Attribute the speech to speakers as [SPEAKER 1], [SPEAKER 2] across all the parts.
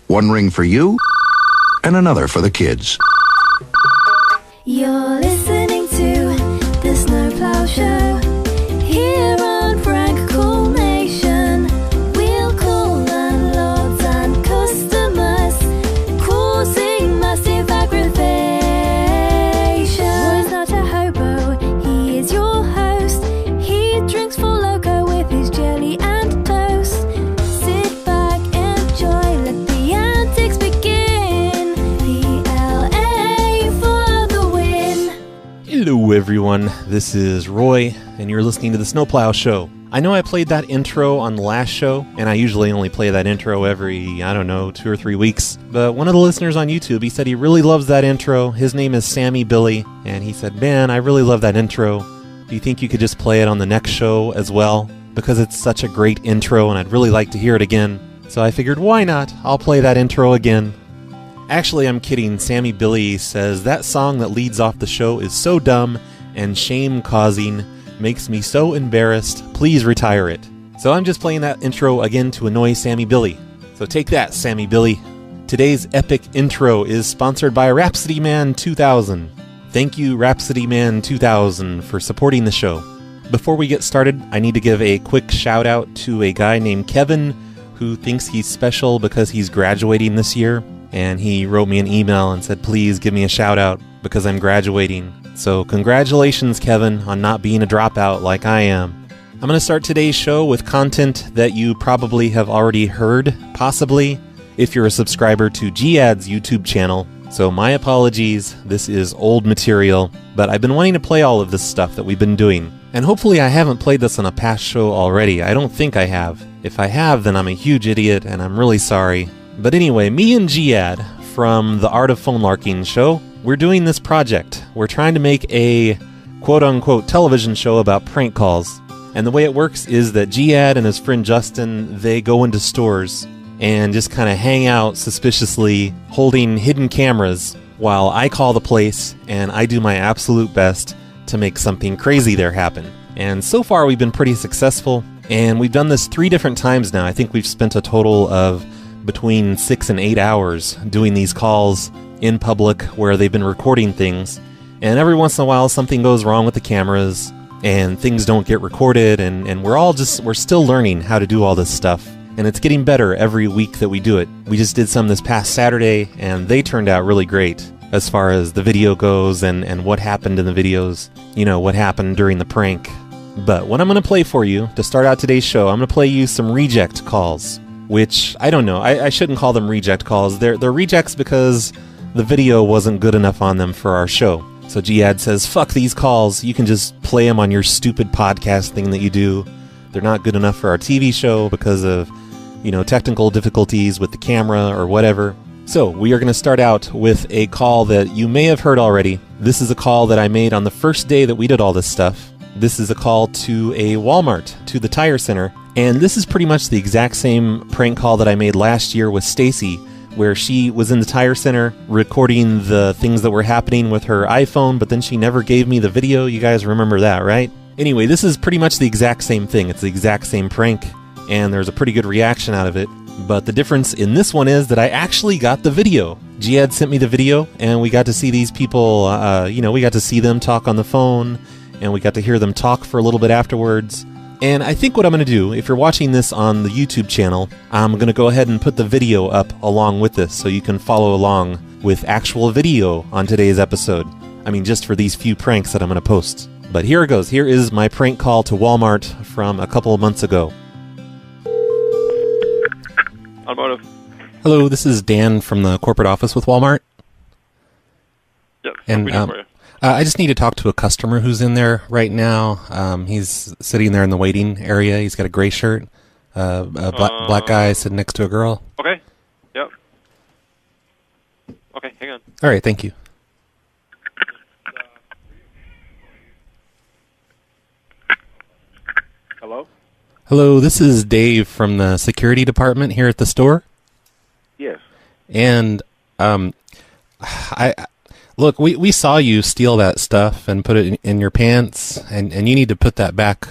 [SPEAKER 1] One ring for you, and another for the kids.
[SPEAKER 2] You're listening to the Snowplow Show here on Frank Cool Nation. We'll call landlords and customers, causing massive aggravation. Roy's not a hobo, he is your host. He drinks for loco with his jelly and toast. Sit back, enjoy, let the antics begin. PLA for the win.
[SPEAKER 3] Hello everyone, this is Roy, and you're listening to the Snowplow Show. I know I played that intro on the last show, and I usually only play that intro every, 2 or 3 weeks, but one of the listeners on YouTube, he said he really loves that intro. His name is Sammy Billy, and he said, man, I really love that intro. Do you think you could just play it on the next show as well? Because it's such a great intro, and I'd really like to hear it again. So I figured, why not? I'll play that intro again. Actually, I'm kidding. Sammy Billy says, that song that leads off the show is so dumb and shame-causing, makes me so embarrassed, please retire it. So I'm just playing that intro again to annoy Sammy Billy. So take that, Sammy Billy. Today's epic intro is sponsored by Rhapsody Man 2000. Thank you, Rhapsody Man 2000, for supporting the show. Before we get started, I need to give a quick shout out to a guy named Kevin who thinks he's special because he's graduating this year. And he wrote me an email and said, please give me a shout out because I'm graduating. So congratulations, Kevin, on not being a dropout like I am. I'm going to start today's show with content that you probably have already heard, possibly, if you're a subscriber to Jiads' YouTube channel. So my apologies, this is old material, but I've been wanting to play all of this stuff that we've been doing. And hopefully I haven't played this on a past show already. I don't think I have. If I have, then I'm a huge idiot and I'm really sorry. But anyway, me and Jiad from the Art of Phone Larking show, we're doing this project. We're trying to make a quote-unquote television show about prank calls. And the way it works is that Jiad and his friend Justin, they go into stores and just kind of hang out suspiciously holding hidden cameras while I call the place and I do my absolute best to make something crazy there happen. And so far we've been pretty successful, and we've done this 3 different times now. I think we've spent a total of between 6 and 8 hours doing these calls in public where they've been recording things, and every once in a while something goes wrong with the cameras and things don't get recorded, and we're still learning how to do all this stuff, and it's getting better every week that we do it. We just did some this past Saturday and they turned out really great as far as the video goes and what happened in the videos, what happened during the prank. But what I'm going to play for you to start out today's show, I'm going to play you some reject calls. Which, I don't know, I shouldn't call them reject calls. They're rejects because the video wasn't good enough on them for our show. So Jiad says, fuck these calls, you can just play them on your stupid podcast thing that you do. They're not good enough for our TV show because of, technical difficulties with the camera or whatever. So we are going to start out with a call that you may have heard already. This is a call that I made on the first day that we did all this stuff. This is a call to a Walmart, to the tire center. And this is pretty much the exact same prank call that I made last year with Stacy, where she was in the tire center recording the things that were happening with her iPhone, but then she never gave me the video. You guys remember that, right? Anyway, this is pretty much the exact same thing. It's the exact same prank, and there's a pretty good reaction out of it. But the difference in this one is that I actually got the video. Jiad sent me the video, and we got to see these people, we got to see them talk on the phone, and we got to hear them talk for a little bit afterwards. And I think what I'm going to do, if you're watching this on the YouTube channel, I'm going to go ahead and put the video up along with this so you can follow along with actual video on today's episode. I mean, just for these few pranks that I'm going to post. But here it goes. Here is my prank call to Walmart from a couple of months ago.
[SPEAKER 4] Automotive.
[SPEAKER 3] Hello, this is Dan from the corporate office with Walmart.
[SPEAKER 4] Yep.
[SPEAKER 3] And I just need to talk to a customer who's in there right now. He's sitting there in the waiting area. He's got a gray shirt. A black guy sitting next to a girl.
[SPEAKER 4] Okay. Yep. Okay, hang on.
[SPEAKER 3] All right, thank you.
[SPEAKER 4] Hello?
[SPEAKER 3] Hello, this is Dave from the security department here at the store.
[SPEAKER 4] Yes.
[SPEAKER 3] And look, we saw you steal that stuff and put it in your pants, and you need to put that back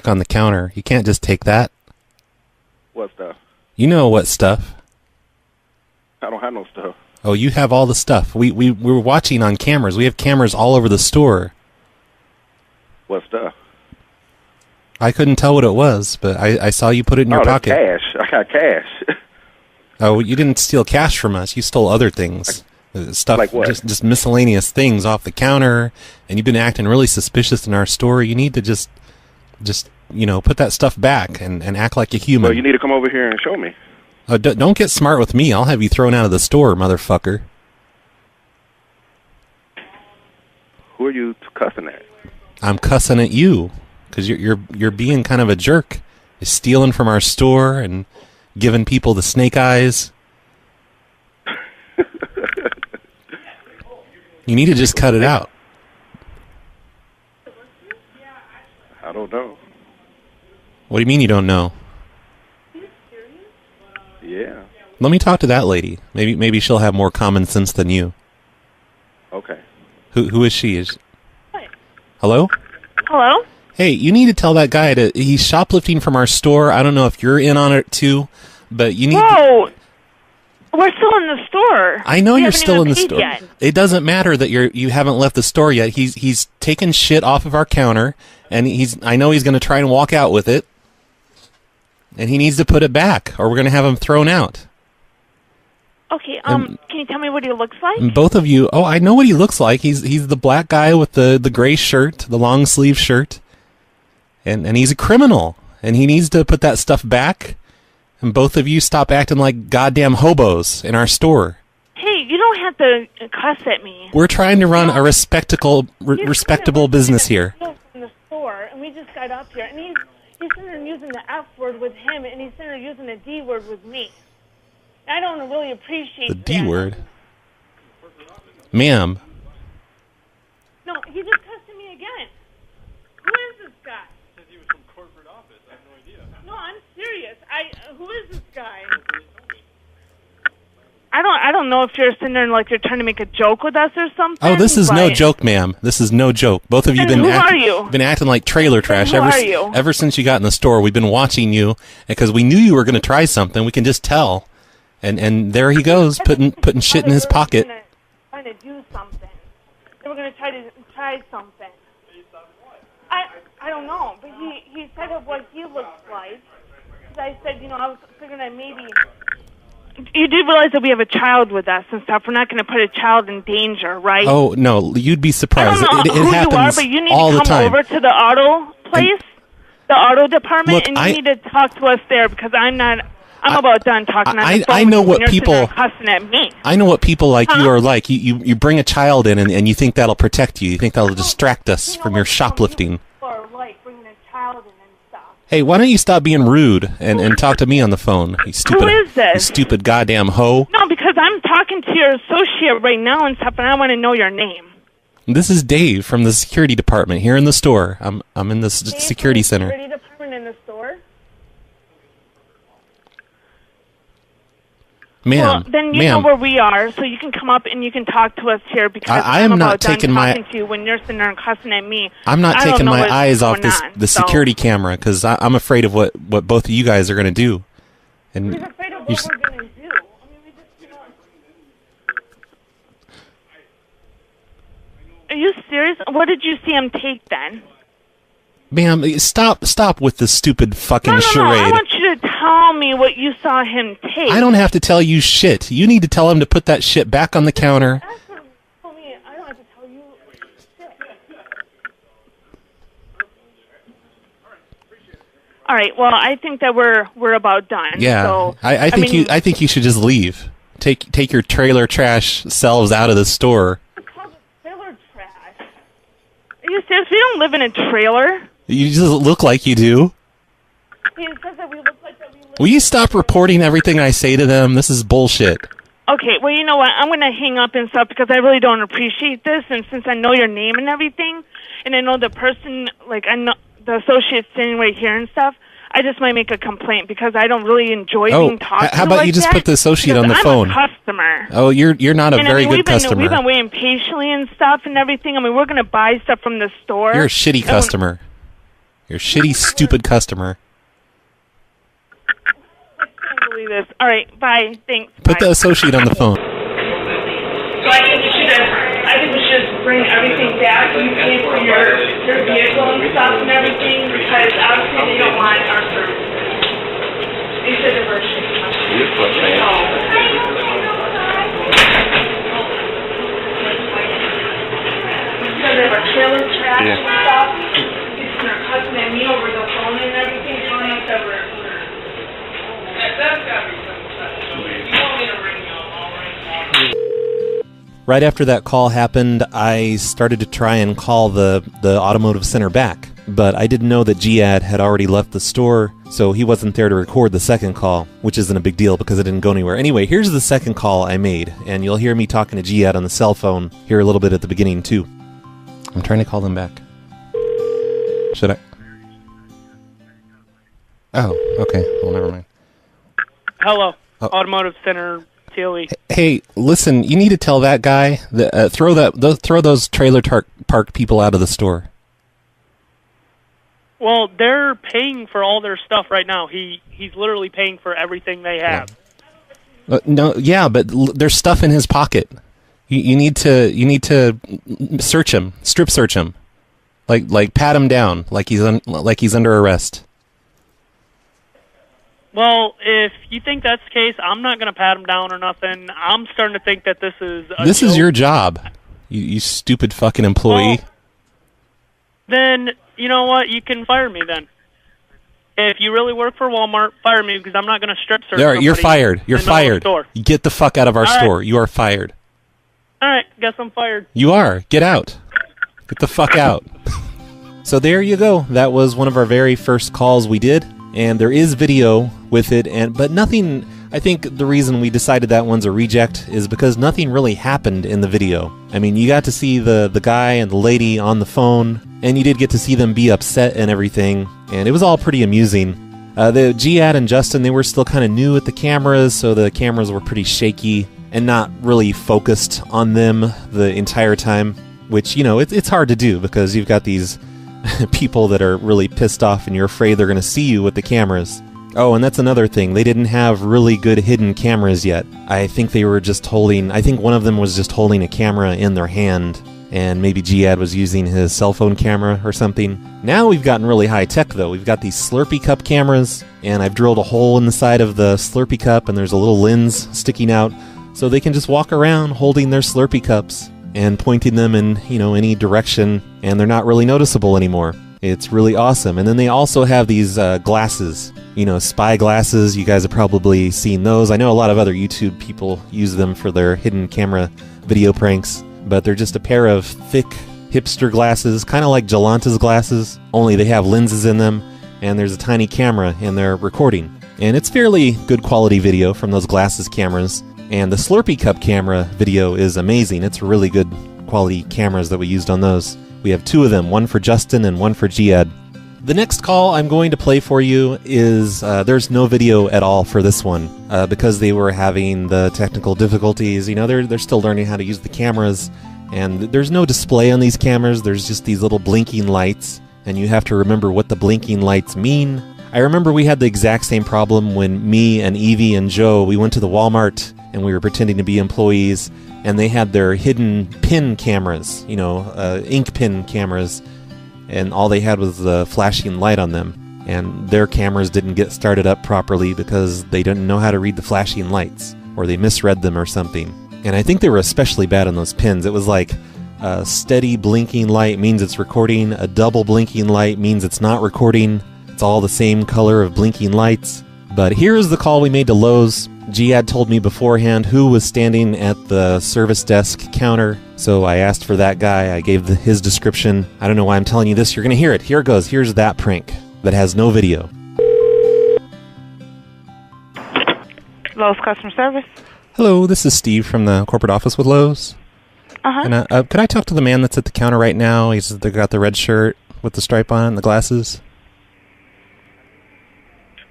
[SPEAKER 3] on the counter. You can't just take that.
[SPEAKER 4] What stuff?
[SPEAKER 3] You know what stuff.
[SPEAKER 4] I don't have no stuff.
[SPEAKER 3] Oh, you have all the stuff. We were watching on cameras. We have cameras all over the store.
[SPEAKER 4] What stuff?
[SPEAKER 3] I couldn't tell what it was, but I saw you put it in your
[SPEAKER 4] that's
[SPEAKER 3] pocket.
[SPEAKER 4] Cash. I got cash.
[SPEAKER 3] Oh, you didn't steal cash from us. You stole other things. Stuff,
[SPEAKER 4] Like what?
[SPEAKER 3] Just miscellaneous things off the counter, and you've been acting really suspicious in our store. You need to just put that stuff back and act like a human.
[SPEAKER 4] Well, you need to come over here and show me.
[SPEAKER 3] Don't get smart with me. I'll have you thrown out of the store, motherfucker.
[SPEAKER 4] Who are you cussing at?
[SPEAKER 3] I'm cussing at you because you're being kind of a jerk. You're stealing from our store and giving people the snake eyes. You need to just cut it out.
[SPEAKER 4] I don't know.
[SPEAKER 3] What do you mean you don't know?
[SPEAKER 4] Yeah.
[SPEAKER 3] Let me talk to that lady. Maybe she'll have more common sense than you.
[SPEAKER 4] Okay.
[SPEAKER 3] Who is she? Hello?
[SPEAKER 5] Hello?
[SPEAKER 3] Hey, you need to tell that guy he's shoplifting from our store. I don't know if you're in on it too, but you need
[SPEAKER 5] Whoa! We're still in the store.
[SPEAKER 3] I know
[SPEAKER 5] We
[SPEAKER 3] you're
[SPEAKER 5] haven't
[SPEAKER 3] still
[SPEAKER 5] even
[SPEAKER 3] in the
[SPEAKER 5] paid
[SPEAKER 3] store.
[SPEAKER 5] yet.
[SPEAKER 3] It doesn't matter that you haven't left the store yet. He's taken shit off of our counter, and I know he's going to try and walk out with it, and he needs to put it back, or we're going to have him thrown out.
[SPEAKER 5] Okay, can you tell me what he looks like?
[SPEAKER 3] And both of you, I know what he looks like. He's the black guy with the gray shirt, the long sleeve shirt, and he's a criminal, and he needs to put that stuff back. And both of you stop acting like goddamn hobos in our store.
[SPEAKER 5] Hey, you don't have to cuss at me.
[SPEAKER 3] We're trying to run a respectable business here.
[SPEAKER 5] In the store, and we just got up here, and he's sitting there using the F word with him, and he's sitting there using the D word with me. I don't really appreciate
[SPEAKER 3] The
[SPEAKER 5] that.
[SPEAKER 3] D word? Ma'am.
[SPEAKER 5] No, he just cussed at me again. Who is this guy?
[SPEAKER 4] Said he was from corporate office. I have no idea.
[SPEAKER 5] No, I'm serious. Who is this guy? I don't know if you're sitting there and like you're trying to make a joke with us or something.
[SPEAKER 3] Oh, this is no
[SPEAKER 5] but-
[SPEAKER 3] joke, ma'am. This is no joke. Both of you
[SPEAKER 5] Then
[SPEAKER 3] been
[SPEAKER 5] who are you?
[SPEAKER 3] been acting like trailer trash
[SPEAKER 5] who are you?
[SPEAKER 3] ever since you got in the store. We've been watching you because we knew you were going to try something. We can just tell. And there he goes, putting shit in his pocket.
[SPEAKER 5] Trying to do something. They were going to try something. I don't know, but he said of what he looks like. I said, I was figuring that maybe. You do realize that we have a child with us and stuff. We're not going to put a child in danger, right?
[SPEAKER 3] Oh no, you'd be surprised.
[SPEAKER 5] I don't know
[SPEAKER 3] It
[SPEAKER 5] who
[SPEAKER 3] happens
[SPEAKER 5] you are, but you need
[SPEAKER 3] all
[SPEAKER 5] to
[SPEAKER 3] the
[SPEAKER 5] come
[SPEAKER 3] time.
[SPEAKER 5] over to the auto place, the auto department,
[SPEAKER 3] Look,
[SPEAKER 5] and you
[SPEAKER 3] I-
[SPEAKER 5] need to talk to us there because I'm about done talking on the phone
[SPEAKER 3] I know
[SPEAKER 5] with you
[SPEAKER 3] what
[SPEAKER 5] when you're sitting
[SPEAKER 3] people-
[SPEAKER 5] there cussing at me.
[SPEAKER 3] I know what people like you
[SPEAKER 5] Huh?
[SPEAKER 3] are like. You bring a child in and you think that'll protect you. You think that'll distract us from your shoplifting.
[SPEAKER 5] Or like bringing a child in and stuff.
[SPEAKER 3] Hey, why don't you stop being rude and talk to me on the phone? You stupid,
[SPEAKER 5] is this?
[SPEAKER 3] You stupid goddamn hoe.
[SPEAKER 5] No, because I'm talking to your associate right now and stuff, and I want to know your name.
[SPEAKER 3] This is Dave from the security department here in the store. I'm in the
[SPEAKER 5] Dave
[SPEAKER 3] security
[SPEAKER 5] from the
[SPEAKER 3] center.
[SPEAKER 5] Security department in the store.
[SPEAKER 3] Ma'am,
[SPEAKER 5] Well, then you know
[SPEAKER 3] ma'am,
[SPEAKER 5] where we are, so you can come up and you can talk to us here because
[SPEAKER 3] I
[SPEAKER 5] I'm
[SPEAKER 3] am not
[SPEAKER 5] about done
[SPEAKER 3] taking my-
[SPEAKER 5] talking to you when you're sitting there and cussing at me.
[SPEAKER 3] I'm not
[SPEAKER 5] I don't
[SPEAKER 3] taking
[SPEAKER 5] know
[SPEAKER 3] my
[SPEAKER 5] what's
[SPEAKER 3] eyes off
[SPEAKER 5] going
[SPEAKER 3] the
[SPEAKER 5] on, so-
[SPEAKER 3] security camera because I'm afraid of what both of you guys are going to do. And
[SPEAKER 5] We're afraid of
[SPEAKER 3] you
[SPEAKER 5] what
[SPEAKER 3] s-
[SPEAKER 5] we're going to do. We just, Are you serious? What did you see him take then?
[SPEAKER 3] ma'am, stop with this stupid fucking
[SPEAKER 5] No, I
[SPEAKER 3] charade.
[SPEAKER 5] want you to tell me what you saw him take.
[SPEAKER 3] I don't have to tell you shit. You need to tell him to put that shit back on the counter.
[SPEAKER 5] That's what you told me. I don't have to tell you shit. All right. Well, I think that we're about done.
[SPEAKER 3] Yeah,
[SPEAKER 5] So,
[SPEAKER 3] I think you should just leave. Take your trailer trash selves out of the store.
[SPEAKER 5] It's called trailer trash. Are you serious? We don't live in a trailer.
[SPEAKER 3] You just look like you do.
[SPEAKER 5] He says that we look like that we live.
[SPEAKER 3] Will you stop reporting everything I say to them? This is bullshit.
[SPEAKER 5] Okay. Well, you know what? I'm gonna hang up and stuff because I really don't appreciate this. And since I know your name and everything, and I know the person, like I know the associate sitting right here and stuff. I just might make a complaint because I don't really enjoy being talked to.
[SPEAKER 3] How about
[SPEAKER 5] like
[SPEAKER 3] you just
[SPEAKER 5] that
[SPEAKER 3] put the associate
[SPEAKER 5] because
[SPEAKER 3] on the
[SPEAKER 5] I'm
[SPEAKER 3] phone?
[SPEAKER 5] A customer.
[SPEAKER 3] Oh, you're not a
[SPEAKER 5] And
[SPEAKER 3] very good
[SPEAKER 5] we've
[SPEAKER 3] customer.
[SPEAKER 5] been waiting patiently and stuff and everything. I mean, we're going to buy stuff from the store.
[SPEAKER 3] You're a shitty
[SPEAKER 5] And
[SPEAKER 3] customer. You're a shitty, stupid customer.
[SPEAKER 5] I can't believe this. All right, bye. Thanks.
[SPEAKER 3] Put the associate on the phone.
[SPEAKER 5] So I think we should just bring everything back. You pay for your vehicle and stuff and everything because obviously they don't want our service. They said they were shitty. Because they were trailer trash and stuff. And they're cussing at me over the phone and everything. Telling us that we're... That's gotta be something. You want me to ring you up,
[SPEAKER 3] Right after that call happened, I started to try and call the automotive center back. But I didn't know that Jiad had already left the store, so he wasn't there to record the second call, which isn't a big deal because it didn't go anywhere. Anyway, here's the second call I made, and you'll hear me talking to Jiad on the cell phone here a little bit at the beginning, too. I'm trying to call them back. Should I? Oh, okay. Well, never mind.
[SPEAKER 6] Hello, Automotive Center, TLE.
[SPEAKER 3] Hey, listen, you need to tell that guy, throw those trailer park people out of the store.
[SPEAKER 6] Well, they're paying for all their stuff right now. He's literally paying for everything they have.
[SPEAKER 3] No, yeah, but there's stuff in his pocket. You need to search him, strip search him, like pat him down, like he's under arrest.
[SPEAKER 6] Well, if you think that's the case, I'm not going to pat him down or nothing. I'm starting to think that this is a
[SPEAKER 3] This
[SPEAKER 6] joke.
[SPEAKER 3] is your job, you stupid fucking employee.
[SPEAKER 6] Well, then, you know what? You can fire me then. If you really work for Walmart, fire me because I'm not going to strip search
[SPEAKER 3] There, you're
[SPEAKER 6] somebody
[SPEAKER 3] fired. You're
[SPEAKER 6] in the middle of
[SPEAKER 3] fired.
[SPEAKER 6] the store.
[SPEAKER 3] Get the fuck out of our
[SPEAKER 6] All right.
[SPEAKER 3] store. You are fired.
[SPEAKER 6] All right, guess I'm fired.
[SPEAKER 3] You are. Get out. Get the fuck out. So there you go. That was one of our very first calls we did. And there is video with it, but nothing. I think the reason we decided that one's a reject is because nothing really happened in the video. I mean, you got to see the guy and the lady on the phone, and you did get to see them be upset and everything, and it was all pretty amusing. The Jiad and Justin, they were still kind of new at the cameras, so the cameras were pretty shaky and not really focused on them the entire time, which, you know, it's hard to do because you've got these people that are really pissed off and you're afraid they're going to see you with the cameras. Oh, and that's another thing. They didn't have really good hidden cameras yet. I think they were just holding... I think one of them was just holding a camera in their hand, and maybe Jiad was using his cell phone camera or something. Now we've gotten really high tech, though. We've got these Slurpee cup cameras, and I've drilled a hole in the side of the Slurpee cup, and there's a little lens sticking out, so they can just walk around holding their Slurpee cups and pointing them in, you know, any direction, and they're not really noticeable anymore. It's really awesome. And then they also have these glasses, you know, spy glasses. You guys have probably seen those. I know a lot of other YouTube people use them for their hidden camera video pranks, but they're just a pair of thick hipster glasses, kind of like Jolanta's glasses, only they have lenses in them, and there's a tiny camera in their recording. And it's fairly good quality video from those glasses cameras. And the Slurpee Cup camera video is amazing. It's really good quality cameras that we used on those. We have two of them, one for Justin and one for Jiad. The next call I'm going to play for you is, there's no video at all for this one, because they were having the technical difficulties. You know, they're still learning how to use the cameras, and there's no display on these cameras. There's just these little blinking lights, and you have to remember what the blinking lights mean. I remember we had the exact same problem when me and Evie and Joe, we went to the Walmart and we were pretending to be employees, and they had their hidden pin cameras, you know, ink pin cameras, and all they had was the flashing light on them, and their cameras didn't get started up properly because they didn't know how to read the flashing lights, or they misread them or something. And I think they were especially bad on those pins. It was like a steady blinking light means it's recording, a double blinking light means it's not recording. It's all the same color of blinking lights. But here's the call we made to Lowe's. Jiad told me beforehand who was standing at the service desk counter, so I asked for that guy. I gave his description. I don't know why I'm telling you this. You're going to hear it. Here it goes. Here's that prank that has no video.
[SPEAKER 5] Lowe's customer service.
[SPEAKER 3] Hello, this is Steve from the corporate office with Lowe's.
[SPEAKER 5] Uh-huh.
[SPEAKER 3] And could I talk to the man that's at the counter right now? They got the red shirt with the stripe on it and the glasses.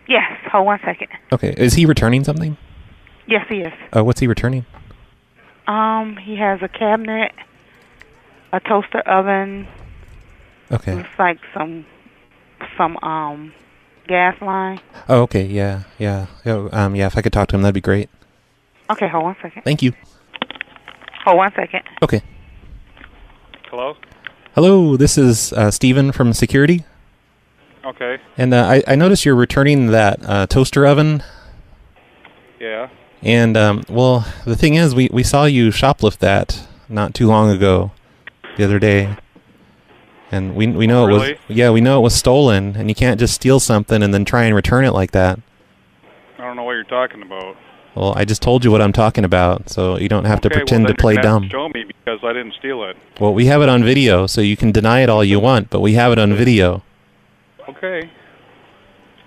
[SPEAKER 5] Yes, hold 1 second.
[SPEAKER 3] Okay, is he returning something?
[SPEAKER 5] Yes, he is.
[SPEAKER 3] What's he returning?
[SPEAKER 5] He has a cabinet, a toaster oven.
[SPEAKER 3] Okay.
[SPEAKER 5] Looks like some
[SPEAKER 7] gas line.
[SPEAKER 3] Oh, okay, yeah. Yeah, if I could talk to him, that'd be great.
[SPEAKER 7] Okay, hold 1 second.
[SPEAKER 3] Thank you.
[SPEAKER 7] Hold 1 second.
[SPEAKER 3] Okay.
[SPEAKER 4] Hello?
[SPEAKER 3] Hello, this is Steven from security.
[SPEAKER 4] Okay.
[SPEAKER 3] And I noticed you're returning that toaster oven.
[SPEAKER 4] Yeah.
[SPEAKER 3] And, well, the thing is, we saw you shoplift that not too long ago, the other day. And we know
[SPEAKER 4] Really?
[SPEAKER 3] we know it was stolen, and you can't just steal something and then try and return it like that.
[SPEAKER 4] I don't know what you're talking about.
[SPEAKER 3] Well, I just told you what I'm talking about, so you don't have to pretend to play dumb.
[SPEAKER 4] Show me because I didn't steal it.
[SPEAKER 3] Well, we have it on video, so you can deny it all you want, but we have it on video.
[SPEAKER 4] Okay.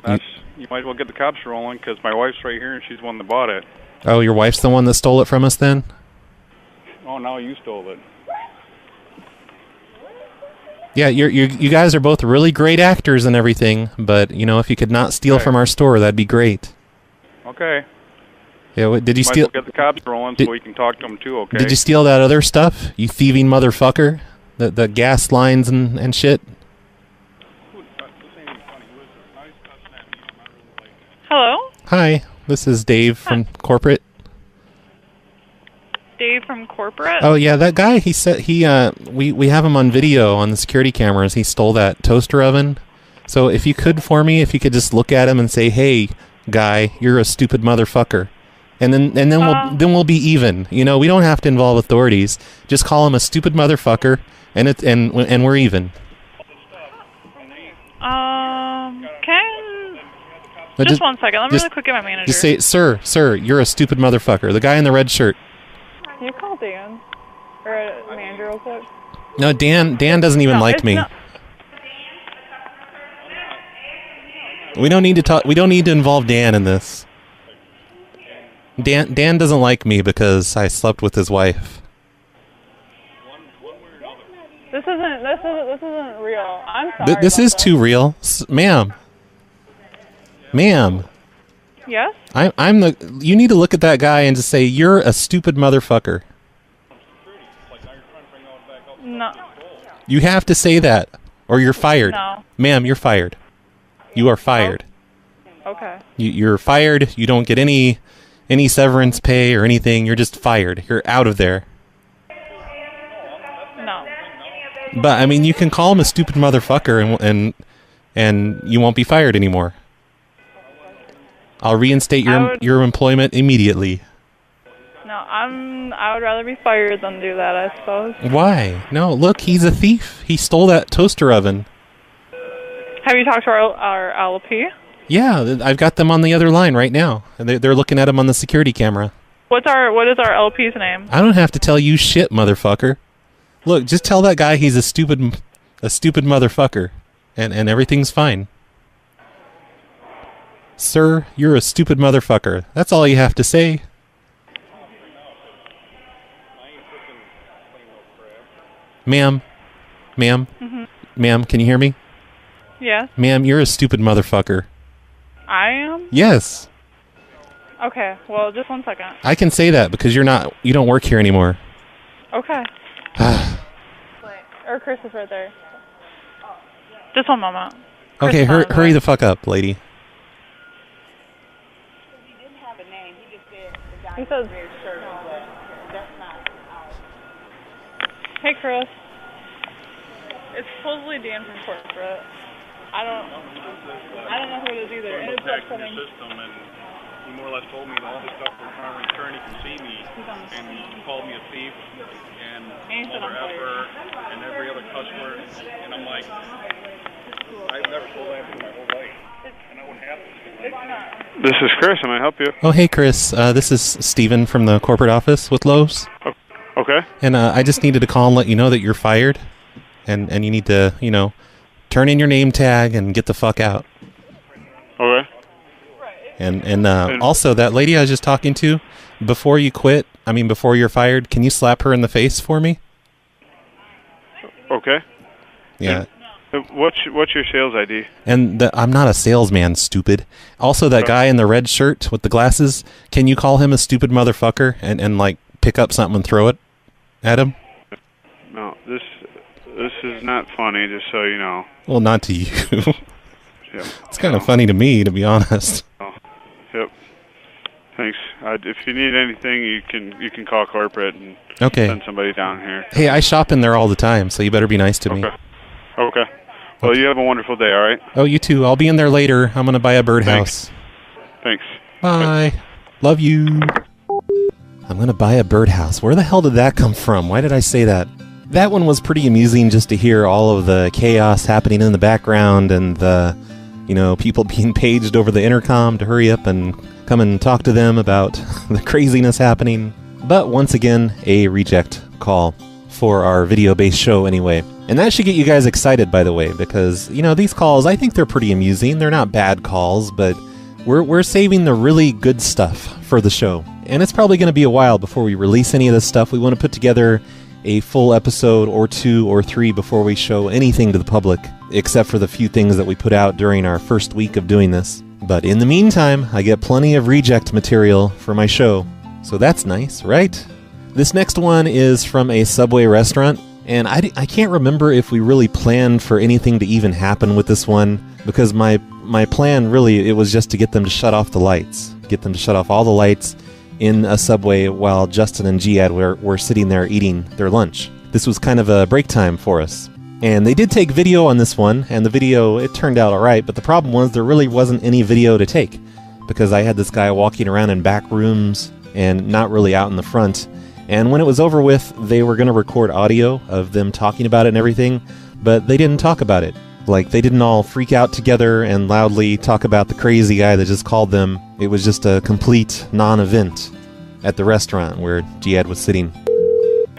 [SPEAKER 4] You might as well get the cops rolling because my wife's right here and she's the one that bought it.
[SPEAKER 3] Oh, your wife's the one that stole it from us then?
[SPEAKER 4] Oh, no, you stole it.
[SPEAKER 3] Yeah, you guys are both really great actors and everything, but, you know, if you could not steal
[SPEAKER 4] Okay.
[SPEAKER 3] from our store, that'd be great.
[SPEAKER 4] Okay.
[SPEAKER 3] Yeah, did you
[SPEAKER 4] Might
[SPEAKER 3] steal...
[SPEAKER 4] as well get the cops rolling so we can talk to them too, okay?
[SPEAKER 3] Did you steal that other stuff, you thieving motherfucker? The gas lines and shit?
[SPEAKER 8] Hello?
[SPEAKER 3] Hi, this is Dave from corporate.
[SPEAKER 8] Dave from corporate?
[SPEAKER 3] Oh yeah, that guy, he said we have him on video on the security cameras. He stole that toaster oven. So if you could just look at him and say, "Hey, guy, you're a stupid motherfucker." And then we'll be even. You know, we don't have to involve authorities. Just call him a stupid motherfucker and we're even.
[SPEAKER 8] Just 1 second. Let me really quick get my manager.
[SPEAKER 3] Just say, sir, you're a stupid motherfucker. The guy in the red shirt.
[SPEAKER 8] Can you call Dan? Or a manager real quick?
[SPEAKER 3] No, Dan doesn't even like me. We don't need to talk. We don't need to involve Dan in this. Dan doesn't like me because I slept with his wife.
[SPEAKER 8] This isn't real. I'm sorry.
[SPEAKER 3] This is too real, ma'am. Ma'am.
[SPEAKER 8] Yes?
[SPEAKER 3] You need to look at that guy and just say, "You're a stupid motherfucker."
[SPEAKER 8] No.
[SPEAKER 3] You have to say that, or you're fired.
[SPEAKER 8] No.
[SPEAKER 3] Ma'am, you're fired. You are fired.
[SPEAKER 8] Okay.
[SPEAKER 3] You're fired. You don't get any severance pay or anything. You're just fired. You're out of there.
[SPEAKER 8] No.
[SPEAKER 3] But I mean, you can call him a stupid motherfucker, and you won't be fired anymore. I'll reinstate your employment immediately.
[SPEAKER 8] No, I would rather be fired than do that, I suppose.
[SPEAKER 3] Why? No, look, he's a thief. He stole that toaster oven.
[SPEAKER 8] Have you talked to our LP?
[SPEAKER 3] Yeah, I've got them on the other line right now. They're looking at him on the security camera.
[SPEAKER 8] What is our LP's name?
[SPEAKER 3] I don't have to tell you shit, motherfucker. Look, just tell that guy he's a stupid motherfucker, and everything's fine. Sir, you're a stupid motherfucker. That's all you have to say. Ma'am, can you hear me?
[SPEAKER 8] Yes.
[SPEAKER 3] Ma'am, you're a stupid motherfucker.
[SPEAKER 8] I am?
[SPEAKER 3] Yes.
[SPEAKER 8] Okay, well, just 1 second.
[SPEAKER 3] I can say that because you don't work here anymore.
[SPEAKER 8] Okay. Or Chris is right there. Just 1 moment.
[SPEAKER 3] Okay, hurry the fuck up, lady.
[SPEAKER 8] He says, "Hey, Chris. It's supposedly Dan from corporate. I don't know who it is either. And it's upsetting."
[SPEAKER 4] He more or less told me all the stuff we're trying to return. He can see me, and he called me a thief, and mother effer, and every other cuss word. And I'm like, I've never told anything my whole life, and I wouldn't have to. This is Chris. Can I help you?
[SPEAKER 3] Oh, hey, Chris. This is Steven from the corporate office with Lowe's.
[SPEAKER 4] Oh, okay.
[SPEAKER 3] And I just needed to call and let you know that you're fired, and you need to, turn in your name tag and get the fuck out.
[SPEAKER 4] Okay.
[SPEAKER 3] And also, that lady I was just talking to, before you're fired, can you slap her in the face for me?
[SPEAKER 4] Okay.
[SPEAKER 3] Yeah.
[SPEAKER 4] What's your sales ID?
[SPEAKER 3] And I'm not a salesman, stupid. Also, that guy in the red shirt with the glasses, can you call him a stupid motherfucker and like pick up something and throw it at him?
[SPEAKER 4] No, this is not funny, just so you know.
[SPEAKER 3] Well, not to you.
[SPEAKER 4] Yep.
[SPEAKER 3] It's kind of funny to me, to be honest.
[SPEAKER 4] Oh, yep. Thanks. If you need anything, you can call corporate and send somebody down here.
[SPEAKER 3] Hey, I shop in there all the time, so you better be nice to me.
[SPEAKER 4] Okay. Well, you have a wonderful day, all right?
[SPEAKER 3] Oh, you too. I'll be in there later. I'm going to buy a birdhouse.
[SPEAKER 4] Thanks.
[SPEAKER 3] Bye. Love you. I'm going to buy a birdhouse. Where the hell did that come from? Why did I say that? That one was pretty amusing just to hear all of the chaos happening in the background and the, people being paged over the intercom to hurry up and come and talk to them about the craziness happening. But once again, a reject call for our video-based show anyway. And that should get you guys excited, by the way, because, these calls, I think they're pretty amusing. They're not bad calls, but we're saving the really good stuff for the show. And it's probably going to be a while before we release any of this stuff. We want to put together a full episode or 2 or 3 before we show anything to the public, except for the few things that we put out during our first week of doing this. But in the meantime, I get plenty of reject material for my show, so that's nice, right? This next one is from a Subway restaurant, and I can't remember if we really planned for anything to even happen with this one, because my plan really, it was just to get them to shut off the lights, get them to shut off all the lights in a Subway while Justin and Jiad were sitting there eating their lunch. This was kind of a break time for us. And they did take video on this one, and the video, it turned out alright, but the problem was there really wasn't any video to take, because I had this guy walking around in back rooms and not really out in the front. And when it was over with, they were going to record audio of them talking about it and everything, but they didn't talk about it. Like, they didn't all freak out together and loudly talk about the crazy guy that just called them. It was just a complete non-event at the restaurant where Jiad was sitting.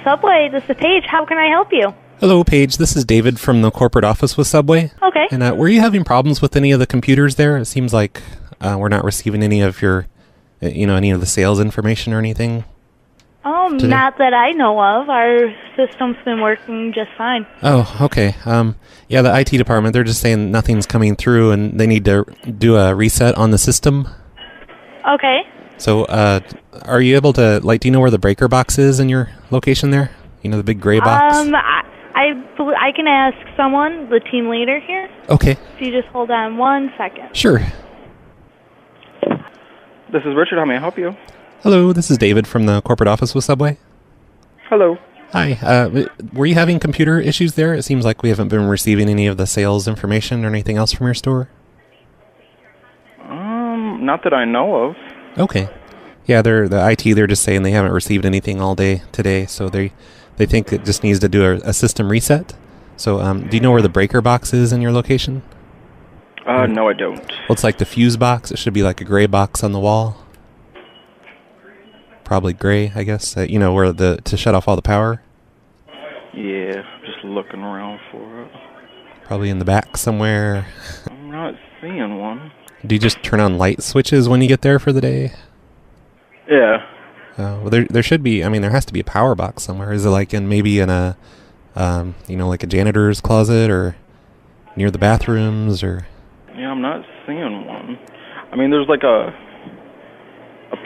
[SPEAKER 9] Subway, this is Paige. How can I help you?
[SPEAKER 3] Hello, Paige. This is David from the corporate office with Subway.
[SPEAKER 9] Okay.
[SPEAKER 3] And were you having problems with any of the computers there? It seems like we're not receiving any of your, any of the sales information or anything. Today?
[SPEAKER 9] Not that I know of. Our system's been working just fine.
[SPEAKER 3] Oh, okay. Yeah, the IT department, they're just saying nothing's coming through and they need to do a reset on the system.
[SPEAKER 9] Okay.
[SPEAKER 3] So, are you able to, do you know where the breaker box is in your location there? The big gray box?
[SPEAKER 9] I can ask someone, the team leader here.
[SPEAKER 3] Okay.
[SPEAKER 9] If you just hold on 1 second.
[SPEAKER 3] Sure.
[SPEAKER 10] This is Richard. How may I help you?
[SPEAKER 3] Hello, this is David from the corporate office with Subway.
[SPEAKER 10] Hello.
[SPEAKER 3] Hi. Were you having computer issues there? It seems like we haven't been receiving any of the sales information or anything else from your store.
[SPEAKER 10] Not that I know of.
[SPEAKER 3] Okay. Yeah, the IT, they're just saying they haven't received anything all day today, so they think it just needs to do a system reset. So, do you know where the breaker box is in your location?
[SPEAKER 10] No, I don't.
[SPEAKER 3] Well, it's like the fuse box. It should be like a gray box on the wall. Probably gray, I guess. Where to shut off all the power.
[SPEAKER 10] Yeah, just looking around for it.
[SPEAKER 3] Probably in the back somewhere.
[SPEAKER 10] I'm not seeing one.
[SPEAKER 3] Do you just turn on light switches when you get there for the day?
[SPEAKER 10] Yeah.
[SPEAKER 3] Well, there should be. I mean, there has to be a power box somewhere. Is it maybe in a, like a janitor's closet or near the bathrooms or?
[SPEAKER 10] Yeah, I'm not seeing one. I mean, there's like a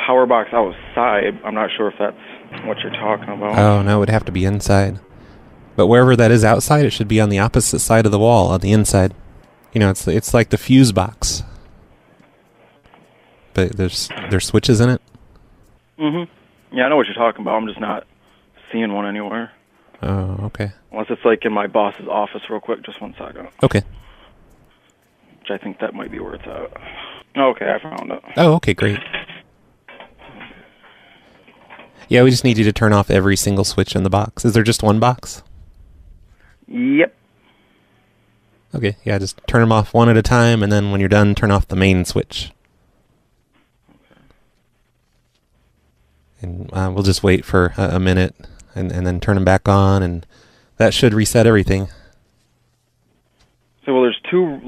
[SPEAKER 10] power box outside. I'm not sure if that's what you're talking about.
[SPEAKER 3] Oh no, it would have to be inside. But wherever that is outside, it should be on the opposite side of the wall, on the inside. It's like the fuse box. But there's switches in it.
[SPEAKER 10] Yeah, I know what you're talking about. I'm just not seeing one anywhere.
[SPEAKER 3] Oh, okay.
[SPEAKER 10] Unless it's in my boss's office real quick. Just 1 second.
[SPEAKER 3] Okay.
[SPEAKER 10] Which I think that might be where it's at. Okay, I found it.
[SPEAKER 3] Oh, okay, great. Yeah, we just need you to turn off every single switch in the box. Is there just one box?
[SPEAKER 10] Yep.
[SPEAKER 3] Okay, yeah, just turn them off one at a time, and then when you're done, turn off the main switch. And we'll just wait for a minute and then turn them back on, and that should reset everything.
[SPEAKER 10] So, well, there's two,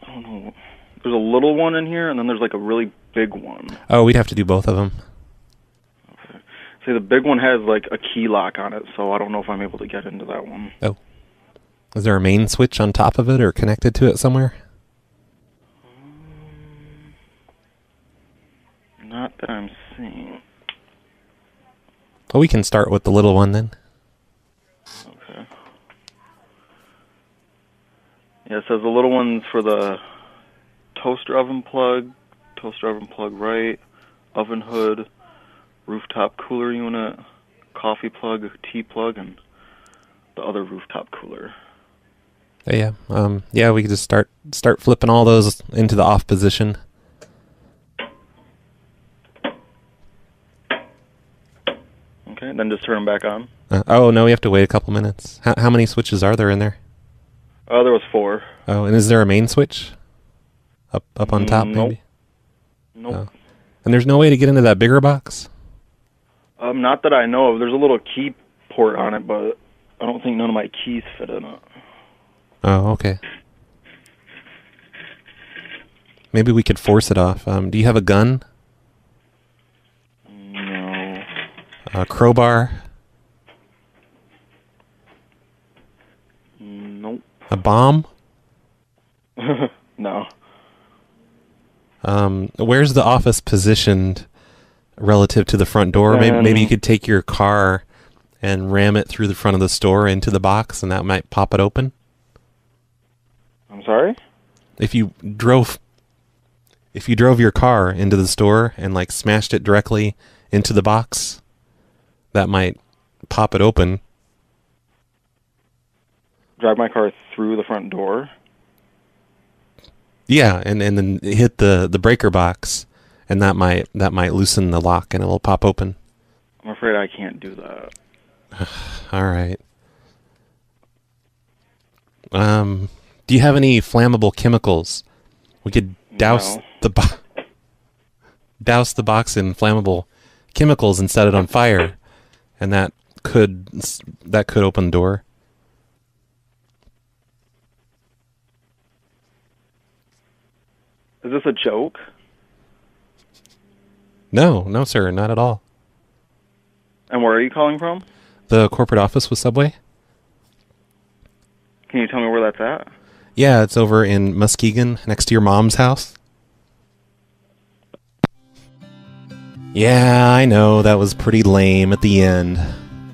[SPEAKER 10] I don't know, there's a little one in here, and then there's a really big one.
[SPEAKER 3] Oh, we'd have to do both of them.
[SPEAKER 10] Okay. See, the big one has, a key lock on it, so I don't know if I'm able to get into that one.
[SPEAKER 3] Oh. Is there a main switch on top of it or connected to it somewhere?
[SPEAKER 10] Not that I'm seeing.
[SPEAKER 3] Well, we can start with the little one then.
[SPEAKER 10] Okay. Yeah, it says the little one's for the toaster oven plug right, oven hood, rooftop cooler unit, coffee plug, tea plug, and the other rooftop cooler.
[SPEAKER 3] Yeah, we could just start flipping all those into the off position.
[SPEAKER 10] Okay, then just turn them back on.
[SPEAKER 3] No, we have to wait a couple minutes. How many switches are there in there?
[SPEAKER 10] There was 4.
[SPEAKER 3] Oh, and is there a main switch? Up on top,
[SPEAKER 10] nope.
[SPEAKER 3] maybe?
[SPEAKER 10] Nope.
[SPEAKER 3] Oh. And there's no way to get into that bigger box?
[SPEAKER 10] Not that I know of. There's a little key port on it, but I don't think none of my keys fit in it.
[SPEAKER 3] Oh, okay. Maybe we could force it off. Do you have a gun?
[SPEAKER 10] No.
[SPEAKER 3] A crowbar?
[SPEAKER 10] Nope.
[SPEAKER 3] A bomb?
[SPEAKER 10] No.
[SPEAKER 3] Where's the office positioned relative to the front door? Maybe you could take your car and ram it through the front of the store into the box, and that might pop it open.
[SPEAKER 10] I'm sorry?
[SPEAKER 3] If you drove your car into the store and like smashed it directly into the box, that might pop it open.
[SPEAKER 10] Drive my car through the front door?
[SPEAKER 3] Yeah, and then hit the breaker box, and that might loosen the lock and it'll pop open.
[SPEAKER 10] I'm afraid I can't do that.
[SPEAKER 3] All right. Do you have any flammable chemicals? We could douse the box in flammable chemicals and set it on fire, and that could open the door.
[SPEAKER 10] Is this a joke?
[SPEAKER 3] No, sir, not at all.
[SPEAKER 10] And where are you calling from?
[SPEAKER 3] The corporate office with Subway?
[SPEAKER 10] Can you tell me where that's at?
[SPEAKER 3] Yeah, it's over in Muskegon, next to your mom's house. Yeah, I know, that was pretty lame at the end,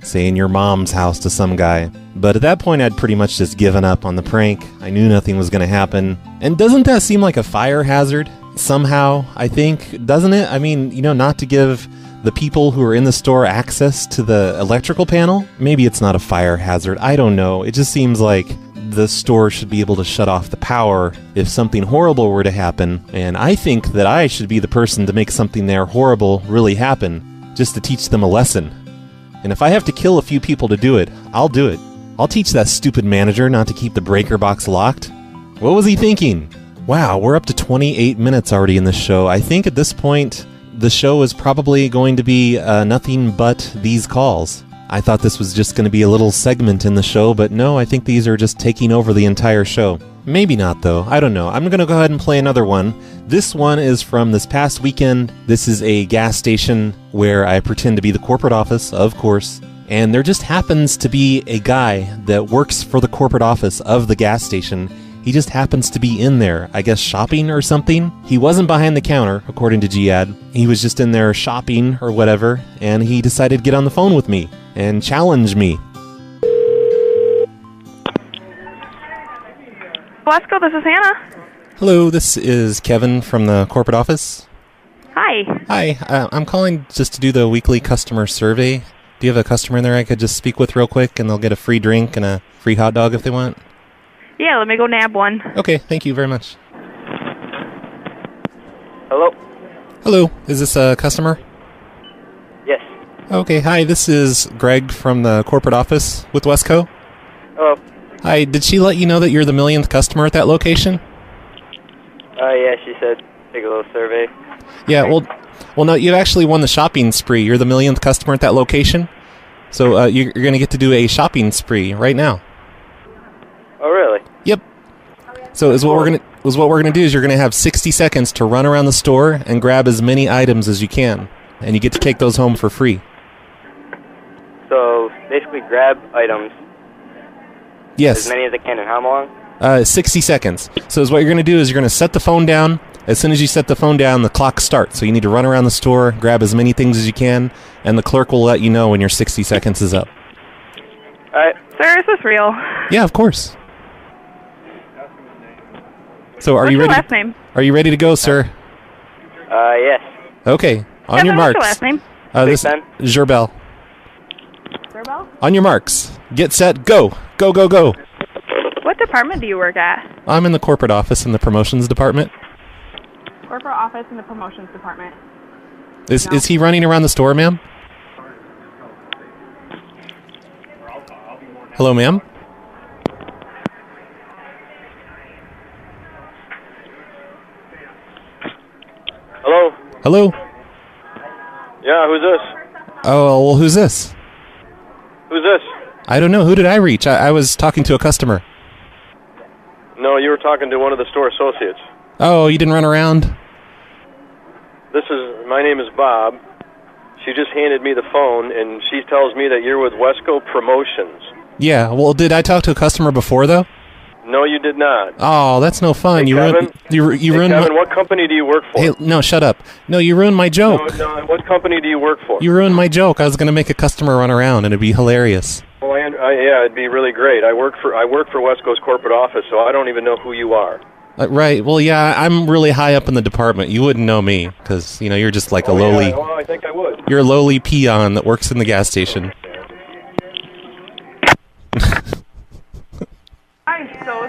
[SPEAKER 3] saying your mom's house to some guy. But at that point, I'd pretty much just given up on the prank. I knew nothing was going to happen. And doesn't that seem like a fire hazard? Somehow, I think, doesn't it? I mean, not to give the people who are in the store access to the electrical panel? Maybe it's not a fire hazard. I don't know. It just seems like the store should be able to shut off the power if something horrible were to happen. And I think that I should be the person to make something there horrible really happen, just to teach them a lesson. And if I have to kill a few people to do it, I'll do it. I'll teach that stupid manager not to keep the breaker box locked. What was he thinking? Wow, we're up to 28 minutes already in this show. I think at this point, the show is probably going to be nothing but these calls. I thought this was just going to be a little segment in the show, but no, I think these are just taking over the entire show. Maybe not, though. I don't know. I'm going to go ahead and play another one. This one is from this past weekend. This is a gas station where I pretend to be the corporate office, of course. And there just happens to be a guy that works for the corporate office of the gas station. He just happens to be in there, I guess shopping or something. He wasn't behind the counter, according to Jiad. He was just in there shopping or whatever, and he decided to get on the phone with me and challenge me.
[SPEAKER 7] Wesco, this is Hannah.
[SPEAKER 3] Hello, this is Kevin from the corporate office.
[SPEAKER 7] Hi.
[SPEAKER 3] Hi, I'm calling just to do the weekly customer survey. Do you have a customer in there I could just speak with real quick, and they'll get a free drink and a free hot dog if they want?
[SPEAKER 7] Yeah, let me go nab one.
[SPEAKER 3] Okay, thank you very much.
[SPEAKER 11] Hello?
[SPEAKER 3] Hello, is this a customer?
[SPEAKER 11] Yes.
[SPEAKER 3] Okay, hi, this is Greg from the corporate office with Wesco.
[SPEAKER 11] Hello.
[SPEAKER 3] Hi, did she let you know that you're the millionth customer at that location?
[SPEAKER 11] Yeah, she said take a little survey.
[SPEAKER 3] Yeah, well, no, you actually won the shopping spree. You're the millionth customer at that location. So you're going to get to do a shopping spree right now.
[SPEAKER 11] Oh, really?
[SPEAKER 3] Yep. So what we're gonna do is you're gonna have 60 seconds to run around the store and grab as many items as you can, and you get to take those home for free.
[SPEAKER 11] So basically, grab items.
[SPEAKER 3] Yes.
[SPEAKER 11] As many as I can. And how long?
[SPEAKER 3] 60 seconds. So what you're gonna do is you're gonna set the phone down. As soon as you set the phone down, the clock starts. So you need to run around the store, grab as many things as you can, and the clerk will let you know when your 60 seconds is up.
[SPEAKER 11] All right.
[SPEAKER 7] Sir, is this real?
[SPEAKER 3] Yeah, of course. So are
[SPEAKER 7] What's
[SPEAKER 3] you
[SPEAKER 7] your
[SPEAKER 3] ready?
[SPEAKER 7] last name?
[SPEAKER 3] Are you ready to go, sir?
[SPEAKER 11] Yes.
[SPEAKER 3] Okay. On
[SPEAKER 7] Kevin,
[SPEAKER 3] your
[SPEAKER 7] what's
[SPEAKER 3] marks.
[SPEAKER 7] your last name?
[SPEAKER 3] This
[SPEAKER 11] Ben.
[SPEAKER 3] Gerbel.
[SPEAKER 7] Gerbel?
[SPEAKER 3] On your marks. Get set. Go. Go, go, go.
[SPEAKER 7] What department do you work at?
[SPEAKER 3] I'm in the corporate office in the promotions department.
[SPEAKER 7] Corporate office in the promotions department.
[SPEAKER 3] Is he running around the store, ma'am? Hello, ma'am?
[SPEAKER 12] Hello?
[SPEAKER 3] Hello?
[SPEAKER 12] Yeah, who's this?
[SPEAKER 3] Oh, well, who's this?
[SPEAKER 12] Who's this?
[SPEAKER 3] I don't know. Who did I reach? I was talking to a customer.
[SPEAKER 12] No, you were talking to one of the store associates.
[SPEAKER 3] Oh, you didn't run around?
[SPEAKER 12] My name is Bob. She just handed me the phone, and she tells me that you're with Wesco Promotions.
[SPEAKER 3] Yeah, well, did I talk to a customer before, though?
[SPEAKER 12] No, you did not.
[SPEAKER 3] Oh, that's no fun.
[SPEAKER 12] Hey,
[SPEAKER 3] you ruined
[SPEAKER 12] Kevin, what company do you work for?
[SPEAKER 3] Hey, no, shut up. No, you ruined my joke.
[SPEAKER 12] No, what company do you work for?
[SPEAKER 3] You ruined my joke. I was going to make a customer run around, and it'd be hilarious.
[SPEAKER 12] Well, yeah, it'd be really great. I work for Wesco's corporate office, so I don't even know who you are.
[SPEAKER 3] Right. Well, yeah, I'm really high up in the department. You wouldn't know me because, you're just like a lowly...
[SPEAKER 12] Yeah, well, I think I would.
[SPEAKER 3] You're a lowly peon that works in the gas station.
[SPEAKER 7] I'm so...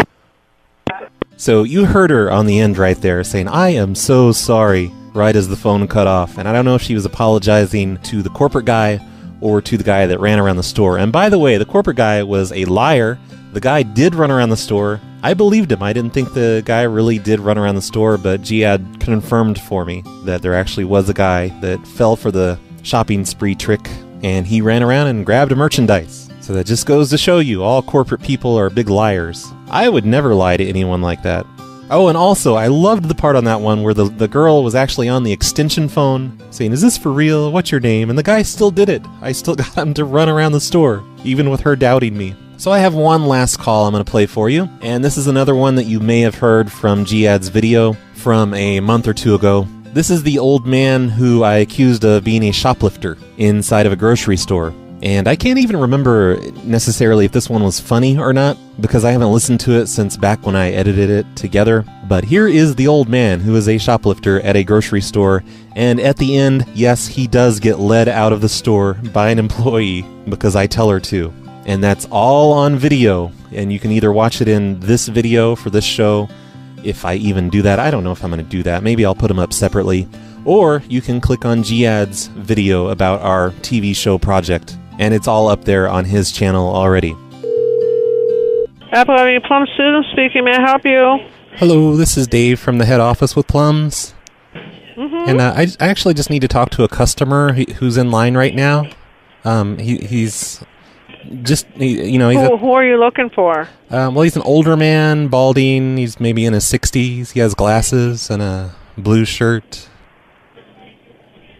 [SPEAKER 3] So you heard her on the end right there saying, "I am so sorry," right as the phone cut off. And I don't know if she was apologizing to the corporate guy or to the guy that ran around the store. And by the way, the corporate guy was a liar. The guy did run around the store. I believed him. I didn't think the guy really did run around the store, but Jiad confirmed for me that there actually was a guy that fell for the shopping spree trick, and he ran around and grabbed merchandise. So that just goes to show you, all corporate people are big liars. I would never lie to anyone like that. Oh, and also, I loved the part on that one where the girl was actually on the extension phone saying, "Is this for real? What's your name?" And the guy still did it. I still got him to run around the store, even with her doubting me. So I have one last call I'm going to play for you, and this is another one that you may have heard from Jiad's video from a month or two ago. This is the old man who I accused of being a shoplifter inside of a grocery store. And I can't even remember necessarily if this one was funny or not, because I haven't listened to it since back when I edited it together. But here is the old man who is a shoplifter at a grocery store, and at the end, yes, he does get led out of the store by an employee because I tell her to. And that's all on video, and you can either watch it in this video for this show, if I even do that. I don't know if I'm going to do that. Maybe I'll put them up separately. Or you can click on Jiad's video about our TV show project, and it's all up there on his channel already.
[SPEAKER 13] Apple Avenue Plum Susan speaking. May I help you?
[SPEAKER 3] Hello, this is Dave from the head office with Plums.
[SPEAKER 13] Mm-hmm.
[SPEAKER 3] And I actually just need to talk to a customer who's in line right now. He's just, he's
[SPEAKER 13] Who are you looking for?
[SPEAKER 3] well, he's an older man, balding. He's maybe in his 60s. He has glasses and a blue shirt.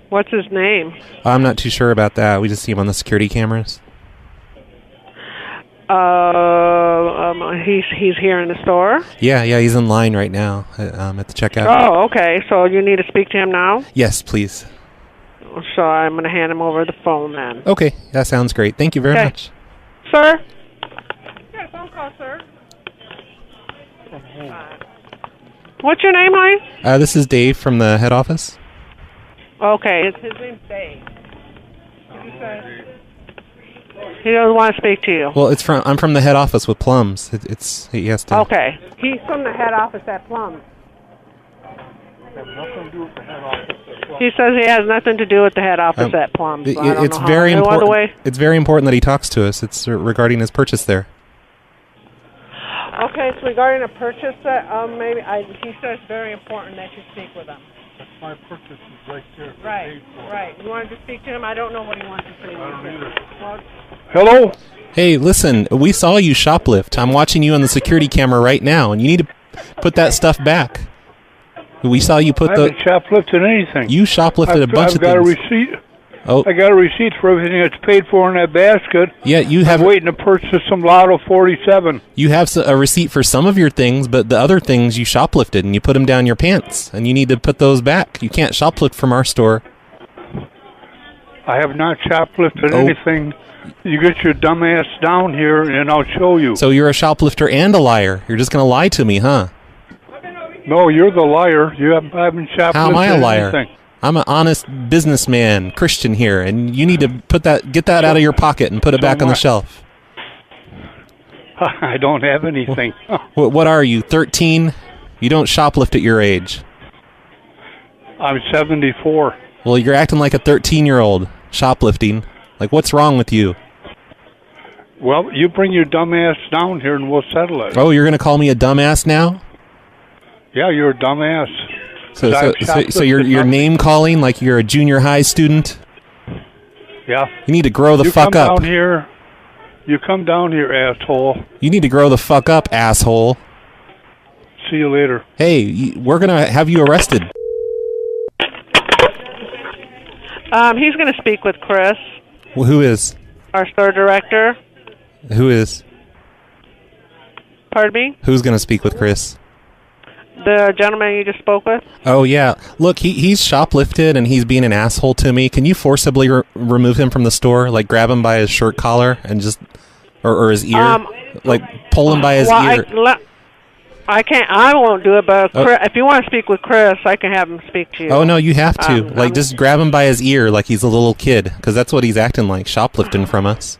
[SPEAKER 13] What's his name?
[SPEAKER 3] I'm not too sure about that. We just see him on the security cameras.
[SPEAKER 13] He's here in the store?
[SPEAKER 3] Yeah, he's in line right now at the checkout.
[SPEAKER 13] Oh, okay. So you need to speak to him now?
[SPEAKER 3] Yes, please.
[SPEAKER 13] So I'm going to hand him over the phone then.
[SPEAKER 3] Okay, that sounds great. Thank you very much.
[SPEAKER 13] Sir? Yeah, phone call, sir. What's your name, honey?
[SPEAKER 3] This is Dave from the head office.
[SPEAKER 13] Okay. His name's Dave. He doesn't want to speak to you.
[SPEAKER 3] Well, I'm from the head office with Plums. He has to.
[SPEAKER 13] Okay. He's from the head office at Plum. He says he has nothing to do with the head office at Plum. So
[SPEAKER 3] It's very important. It's very important that he talks to us. It's regarding his purchase there.
[SPEAKER 13] Okay, it's regarding a purchase that he says very important that you speak with him.
[SPEAKER 14] That's my purchase is right there.
[SPEAKER 13] Right. You wanted to speak to him? I don't know what he wants to say.
[SPEAKER 14] I don't either.
[SPEAKER 13] Well,
[SPEAKER 14] Hello?
[SPEAKER 3] Hey, listen, we saw you shoplift. I'm watching you on the security camera right now, and you need to put that stuff back. We saw you put
[SPEAKER 14] I haven't shoplifted anything.
[SPEAKER 3] You shoplifted a bunch of things.
[SPEAKER 14] I've got a receipt.
[SPEAKER 3] Oh.
[SPEAKER 14] I got a receipt for everything that's paid for in that basket.
[SPEAKER 3] Yeah,
[SPEAKER 14] I'm waiting to purchase some Lotto 47.
[SPEAKER 3] You have a receipt for some of your things, but the other things you shoplifted, and you put them down your pants, and you need to put those back. You can't shoplift from our store.
[SPEAKER 14] I have not shoplifted anything. You get your dumb ass down here, and I'll show you.
[SPEAKER 3] So you're a shoplifter and a liar. You're just going to lie to me, huh?
[SPEAKER 14] No, you're the liar. You haven't shoplifted
[SPEAKER 3] How am I a liar?
[SPEAKER 14] anything.
[SPEAKER 3] I'm an honest businessman, Christian here, and you need to get that out of your pocket and put it back on the shelf.
[SPEAKER 14] I don't have anything.
[SPEAKER 3] What are you, 13? You don't shoplift at your age.
[SPEAKER 14] I'm 74.
[SPEAKER 3] Well, you're acting like a 13-year-old shoplifting. Like, what's wrong with you?
[SPEAKER 14] Well, you bring your dumb ass down here and we'll settle it.
[SPEAKER 3] Oh, you're going to call me a dumbass now?
[SPEAKER 14] Yeah, you're a dumb ass.
[SPEAKER 3] So you're name calling like you're a junior high student?
[SPEAKER 14] Yeah.
[SPEAKER 3] You need to grow the fuck up.
[SPEAKER 14] You come down here, asshole.
[SPEAKER 3] You need to grow the fuck up, asshole.
[SPEAKER 14] See you later.
[SPEAKER 3] Hey, we're going to have you arrested.
[SPEAKER 13] He's going to speak with Chris.
[SPEAKER 3] Well, who is?
[SPEAKER 13] Our store director.
[SPEAKER 3] Who is?
[SPEAKER 13] Pardon me?
[SPEAKER 3] Who's going to speak with Chris?
[SPEAKER 13] The gentleman you just spoke with?
[SPEAKER 3] Oh, yeah. Look, he's shoplifted and he's being an asshole to me. Can you forcibly remove him from the store? Like, grab him by his shirt collar and just... Or his ear? Like, pull him by his ear?
[SPEAKER 13] I can't. I won't do it, but Chris, if you want to speak with Chris, I can have him speak to you.
[SPEAKER 3] Oh, no, you have to. Just grab him by his ear like he's a little kid, because that's what he's acting like, shoplifting from us.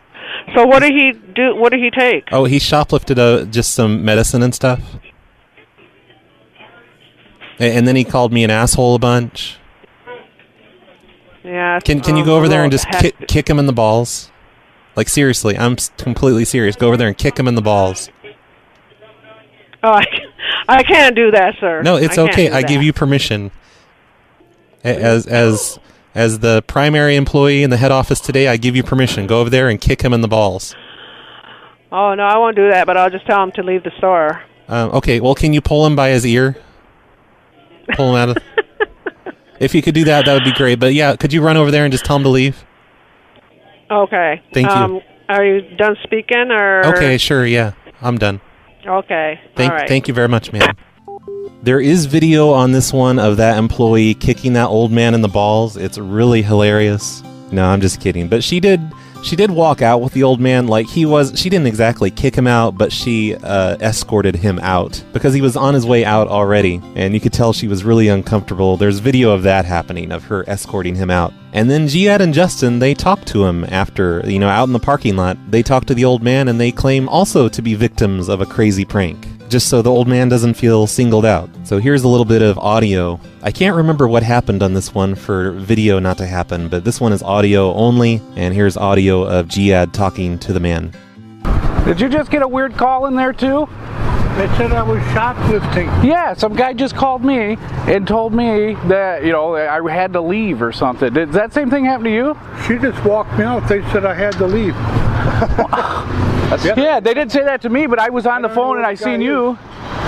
[SPEAKER 13] So what did he do? What did he take?
[SPEAKER 3] Oh, he shoplifted just some medicine and stuff. And then he called me an asshole a bunch.
[SPEAKER 13] Yeah.
[SPEAKER 3] Can you go over there and just kick him in the balls? Like, seriously, I'm completely serious. Go over there and kick him in the balls.
[SPEAKER 13] Oh, I can't do that, sir.
[SPEAKER 3] No, it's okay. I give you permission. As the primary employee in the head office today, I give you permission. Go over there and kick him in the balls.
[SPEAKER 13] Oh, no, I won't do that, but I'll just tell him to leave the store.
[SPEAKER 3] Okay, well, can you pull him by his ear? Pull him out of... If you could do that, that would be great. But yeah, could you run over there and just tell him to leave?
[SPEAKER 13] Okay.
[SPEAKER 3] Thank you.
[SPEAKER 13] Are you done speaking, or...?
[SPEAKER 3] Okay, sure, yeah. I'm done.
[SPEAKER 13] Okay. All right.
[SPEAKER 3] Thank you very much, man. There is video on this one of that employee kicking that old man in the balls. It's really hilarious. No, I'm just kidding. But she did walk out with the old man like she didn't exactly kick him out, but she escorted him out because he was on his way out already. And you could tell she was really uncomfortable. There's video of that happening, of her escorting him out. And then Jiad and Justin, they talked to him after, out in the parking lot. They talked to the old man and they claim also to be victims of a crazy prank, just so the old man doesn't feel singled out. So here's a little bit of audio. I can't remember what happened on this one for video not to happen, but this one is audio only, and here's audio of Jiad talking to the man.
[SPEAKER 15] Did you just get a weird call in there too?
[SPEAKER 14] They said I was shoplifting.
[SPEAKER 15] Yeah, some guy just called me and told me that, I had to leave or something. Did that same thing happen to you?
[SPEAKER 14] She just walked me out. They said I had to leave.
[SPEAKER 15] Yeah, they did say that to me, but I was on the phone and I seen you.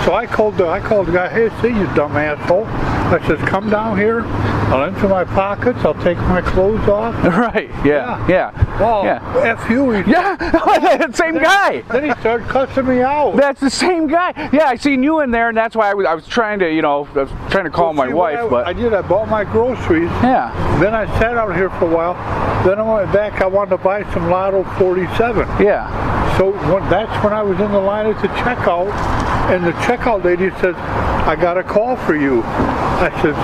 [SPEAKER 14] So I called the guy, hey, see you dumb asshole. I said, come down here. I'll empty my pockets. I'll take my clothes off.
[SPEAKER 15] Right, yeah.
[SPEAKER 14] Well,
[SPEAKER 15] yeah.
[SPEAKER 14] F you.
[SPEAKER 15] Yeah, that same guy.
[SPEAKER 14] Then he started cussing me out.
[SPEAKER 15] That's the same guy. Yeah, I seen you in there, and that's why I was trying to, call my wife. But
[SPEAKER 14] I bought my groceries.
[SPEAKER 15] Yeah.
[SPEAKER 14] Then I sat out here for a while. Then I went back. I wanted to buy some Lotto 47.
[SPEAKER 15] Yeah.
[SPEAKER 14] So that's when I was in the line at the checkout, and the checkout lady says, I got a call for you. I said,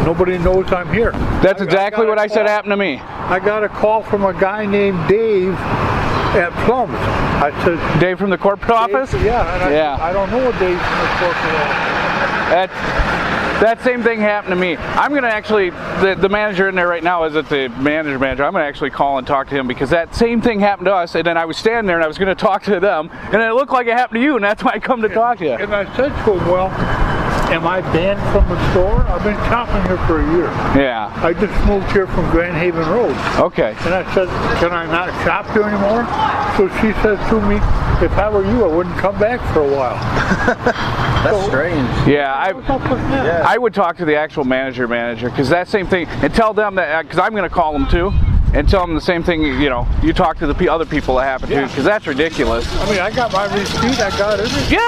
[SPEAKER 14] nobody knows I'm here.
[SPEAKER 15] That's exactly what I said happened to me.
[SPEAKER 14] I got a call from a guy named Dave at Plums. I said,
[SPEAKER 15] Dave from the corporate office?
[SPEAKER 14] Yeah. I don't know a Dave from the corporate office.
[SPEAKER 15] That same thing happened to me. I'm going to actually, the manager in there right now isn't the manager. I'm going to actually call and talk to him because that same thing happened to us, and then I was standing there and I was going to talk to them, and it looked like it happened to you, and that's why I come to talk to you.
[SPEAKER 14] And I said to him, well, am I banned from the store? I've been shopping here for a year.
[SPEAKER 15] Yeah.
[SPEAKER 14] I just moved here from Grand Haven Road.
[SPEAKER 15] Okay.
[SPEAKER 14] And I said, can I not shop here anymore? So she says to me, if I were you, I wouldn't come back for a while.
[SPEAKER 11] That's strange.
[SPEAKER 15] Yeah, I would talk to the actual manager, because that same thing, and tell them that, because I'm going to call them too, and tell them the same thing, you talk to the other people that happen to, because that's ridiculous.
[SPEAKER 14] I mean, I got my receipt, I got everything.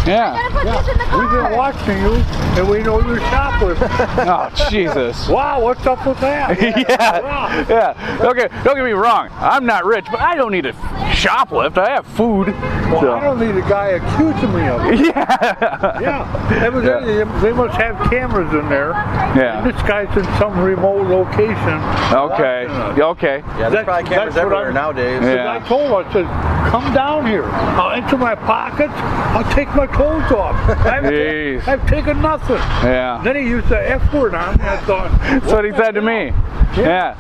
[SPEAKER 15] Yeah.
[SPEAKER 14] We've been watching you, and we know you're shoplifting.
[SPEAKER 15] Oh, Jesus.
[SPEAKER 14] Wow, what's up with that?
[SPEAKER 15] Yeah. Okay, don't get me wrong. I'm not rich, but I don't need to shoplift. I have food.
[SPEAKER 14] Well,
[SPEAKER 15] So.
[SPEAKER 14] I don't need a guy accusing me of it.
[SPEAKER 15] Yeah.
[SPEAKER 14] Evidently, they must have cameras in there.
[SPEAKER 15] Yeah.
[SPEAKER 14] And this guy's in some remote location.
[SPEAKER 15] Okay. Okay.
[SPEAKER 16] Yeah, there's probably cameras everywhere nowadays.
[SPEAKER 14] I told him, I said, come down here. I'll enter my pockets. I'll take my clothes off. I've taken nothing.
[SPEAKER 15] Yeah.
[SPEAKER 14] Then he used the F word on me. I thought,
[SPEAKER 15] that's what he said to me. Yeah.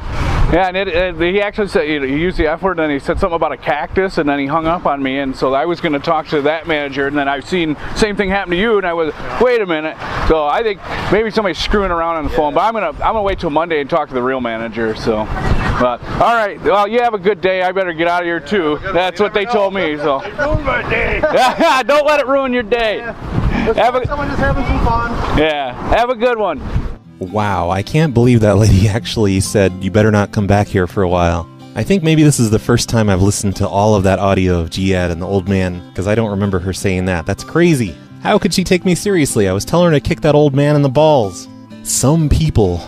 [SPEAKER 15] Yeah, and he actually said, he used the F word, and then he said something about a cactus, and then he hung up on me, and so I was going to talk to that manager, and then I've seen same thing happen to you, and I was, wait a minute. So I think maybe somebody's screwing around on the phone, but I'm gonna wait till Monday and talk to the real manager. So, but all right, well, you have a good day. I better get out of here too. That's what they told me. So.
[SPEAKER 14] ruined my day.
[SPEAKER 15] Yeah, don't let it ruin your day.
[SPEAKER 16] Someone just having some fun.
[SPEAKER 15] Yeah, have a good one.
[SPEAKER 3] Wow, I can't believe that lady actually said, you better not come back here for a while. I think maybe this is the first time I've listened to all of that audio of Jiad and the old man, because I don't remember her saying that. That's crazy. How could she take me seriously? I was telling her to kick that old man in the balls. Some people.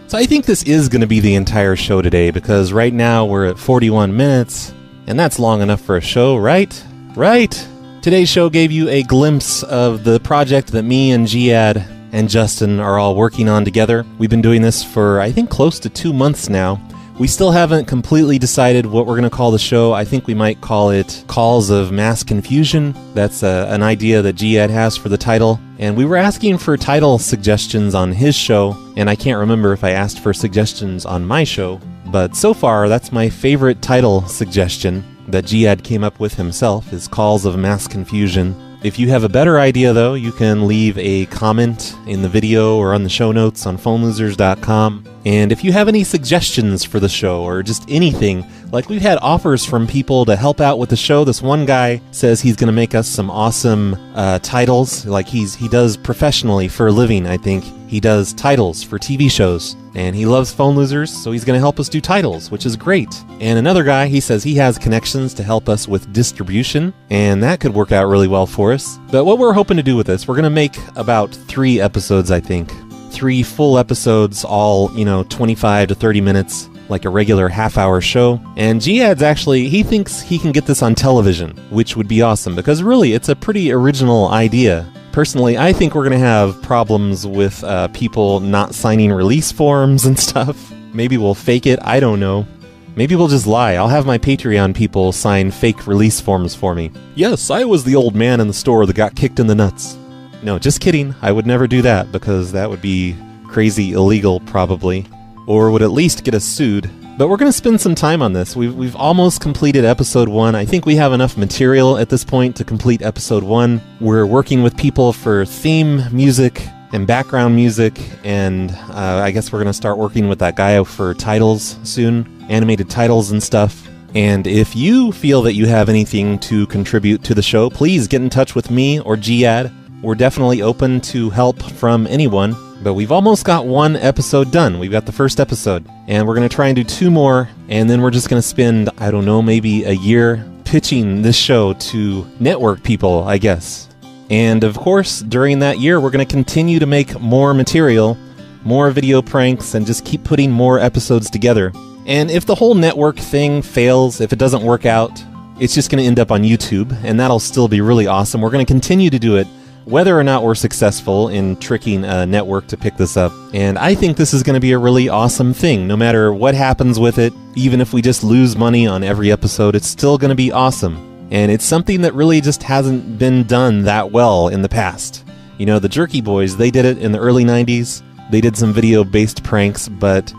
[SPEAKER 3] So I think this is going to be the entire show today, because right now we're at 41 minutes, and that's long enough for a show, right? Right? Today's show gave you a glimpse of the project that me and Jiad and Justin are all working on together. We've been doing this for, I think, close to 2 months now. We still haven't completely decided what we're going to call the show. I think we might call it Calls of Mass Confusion. That's an idea that Jiad has for the title. And we were asking for title suggestions on his show, and I can't remember if I asked for suggestions on my show. But so far, that's my favorite title suggestion that Jiad came up with himself, is Calls of Mass Confusion. If you have a better idea, though, you can leave a comment in the video or on the show notes on phonelosers.com. And if you have any suggestions for the show or just anything, like we've had offers from people to help out with the show. This one guy says he's going to make us some awesome titles, like he does professionally for a living, I think. He does titles for TV shows, and he loves Phone Losers, so he's going to help us do titles, which is great. And another guy, he says he has connections to help us with distribution, and that could work out really well for us. But what we're hoping to do with this, we're going to make about 3 episodes, I think. 3 full episodes, all, 25 to 30 minutes, like a regular half-hour show. And Jiad's actually, he thinks he can get this on television, which would be awesome, because really, it's a pretty original idea. Personally, I think we're going to have problems with people not signing release forms and stuff. Maybe we'll fake it, I don't know. Maybe we'll just lie. I'll have my Patreon people sign fake release forms for me. Yes, I was the old man in the store that got kicked in the nuts. No, just kidding. I would never do that, because that would be crazy illegal, probably. Or would at least get us sued. But we're going to spend some time on this. We've almost completed episode 1. I think we have enough material at this point to complete episode 1. We're working with people for theme music and background music, and I guess we're going to start working with that guy for titles soon, animated titles and stuff. And if you feel that you have anything to contribute to the show, please get in touch with me or Jiad. We're definitely open to help from anyone. But we've almost got 1 episode done. We've got the first episode. And we're going to try and do 2 more. And then we're just going to spend, I don't know, maybe a year pitching this show to network people, I guess. And of course, during that year, we're going to continue to make more material, more video pranks, and just keep putting more episodes together. And if the whole network thing fails, if it doesn't work out, it's just going to end up on YouTube. And that'll still be really awesome. We're going to continue to do it, whether or not we're successful in tricking a network to pick this up. And I think this is going to be a really awesome thing. No matter what happens with it, even if we just lose money on every episode, it's still going to be awesome. And it's something that really just hasn't been done that well in the past. The Jerky Boys, they did it in the early 90s. They did some video-based pranks, but,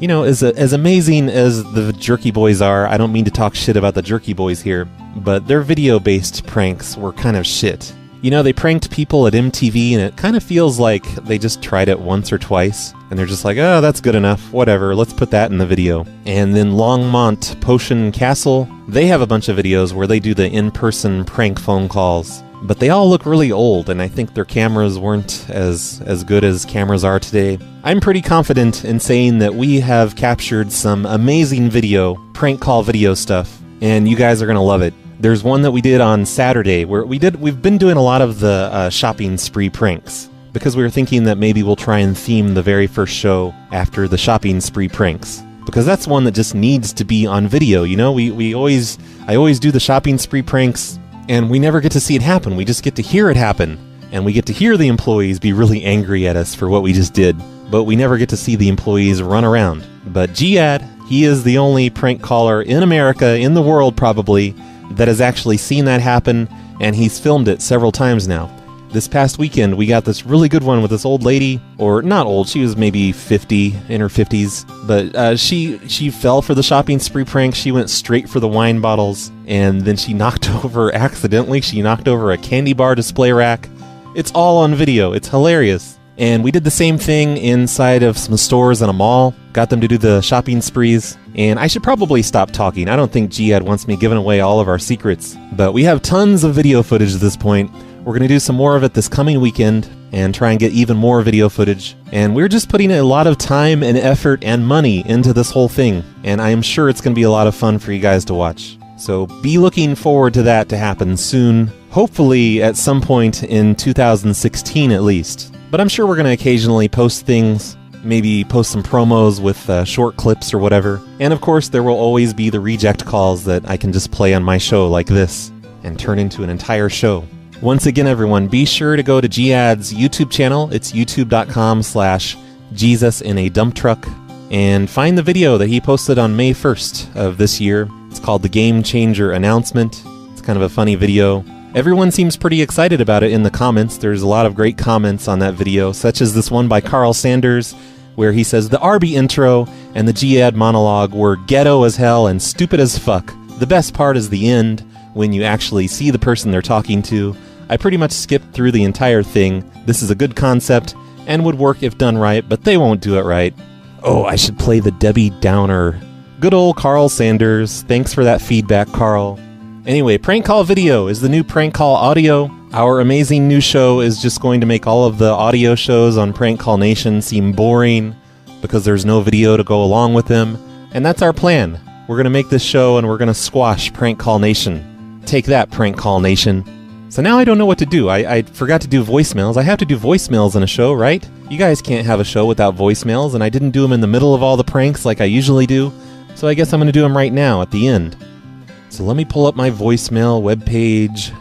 [SPEAKER 3] as amazing as the Jerky Boys are, I don't mean to talk shit about the Jerky Boys here, but their video-based pranks were kind of shit. They pranked people at MTV, and it kind of feels like they just tried it once or twice, and they're just like, oh, that's good enough, whatever, let's put that in the video. And then Longmont Potion Castle, they have a bunch of videos where they do the in-person prank phone calls, but they all look really old, and I think their cameras weren't as good as cameras are today. I'm pretty confident in saying that we have captured some amazing prank call video stuff, and you guys are going to love it. There's one that we did on Saturday where we've been doing a lot of the shopping spree pranks, because we were thinking that maybe we'll try and theme the very first show after the shopping spree pranks. because that's one that just needs to be on video. You know, I always do the shopping spree pranks, and we never get to see it happen. We just get to hear it happen, and we get to hear the employees be really angry at us for what we just did, but we never get to see the employees run around. But Jiad, he is the only prank caller in America, in the world probably, that has actually seen that happen, and he's filmed it several times now. This past weekend, we got this really good one with this old lady, or not old, she was maybe 50, in her 50s, but she fell for the shopping spree prank. She went straight for the wine bottles, and then she knocked over a candy bar display rack. It's all on video. It's hilarious. And we did the same thing inside of some stores in a mall, got them to do the shopping sprees, and I should probably stop talking. I don't think Jiad wants me giving away all of our secrets, but we have tons of video footage at this point. We're going to do some more of it this coming weekend and try and get even more video footage. And we're just putting a lot of time and effort and money into this whole thing. And I am sure it's going to be a lot of fun for you guys to watch. So be looking forward to that to happen soon. Hopefully at some point in 2016 at least. But I'm sure we're going to occasionally post things. Maybe post some promos with short clips or whatever. And of course there will always be the reject calls that I can just play on my show like this and turn into an entire show. Once again, everyone, be sure to go to Jiad's YouTube channel. It's youtube.com/JesusInADumpTruck and find the video that he posted on May 1st of this year. It's called The Game Changer Announcement. It's kind of a funny video. Everyone seems pretty excited about it in the comments. There's a lot of great comments on that video, such as this one by Carl Sanders, where he says, the Arby intro and the Jiad monologue were ghetto as hell and stupid as fuck. The best part is the end, when you actually see the person they're talking to. I pretty much skipped through the entire thing. This is a good concept, and would work if done right, but they won't do it right. Oh, I should play the Debbie Downer. Good old Carl Sanders. Thanks for that feedback, Carl. Anyway, Prank Call Video is the new Prank Call Audio. Our amazing new show is just going to make all of the audio shows on Prank Call Nation seem boring, because there's no video to go along with them, and that's our plan. We're going to make this show, and we're going to squash Prank Call Nation. Take that, Prank Call Nation. So now I don't know what to do. I forgot to do voicemails. I have to do voicemails in a show, right? You guys can't have a show without voicemails, and I didn't do them in the middle of all the pranks like I usually do, so I guess I'm going to do them right now at the end. So let me pull up my voicemail webpage.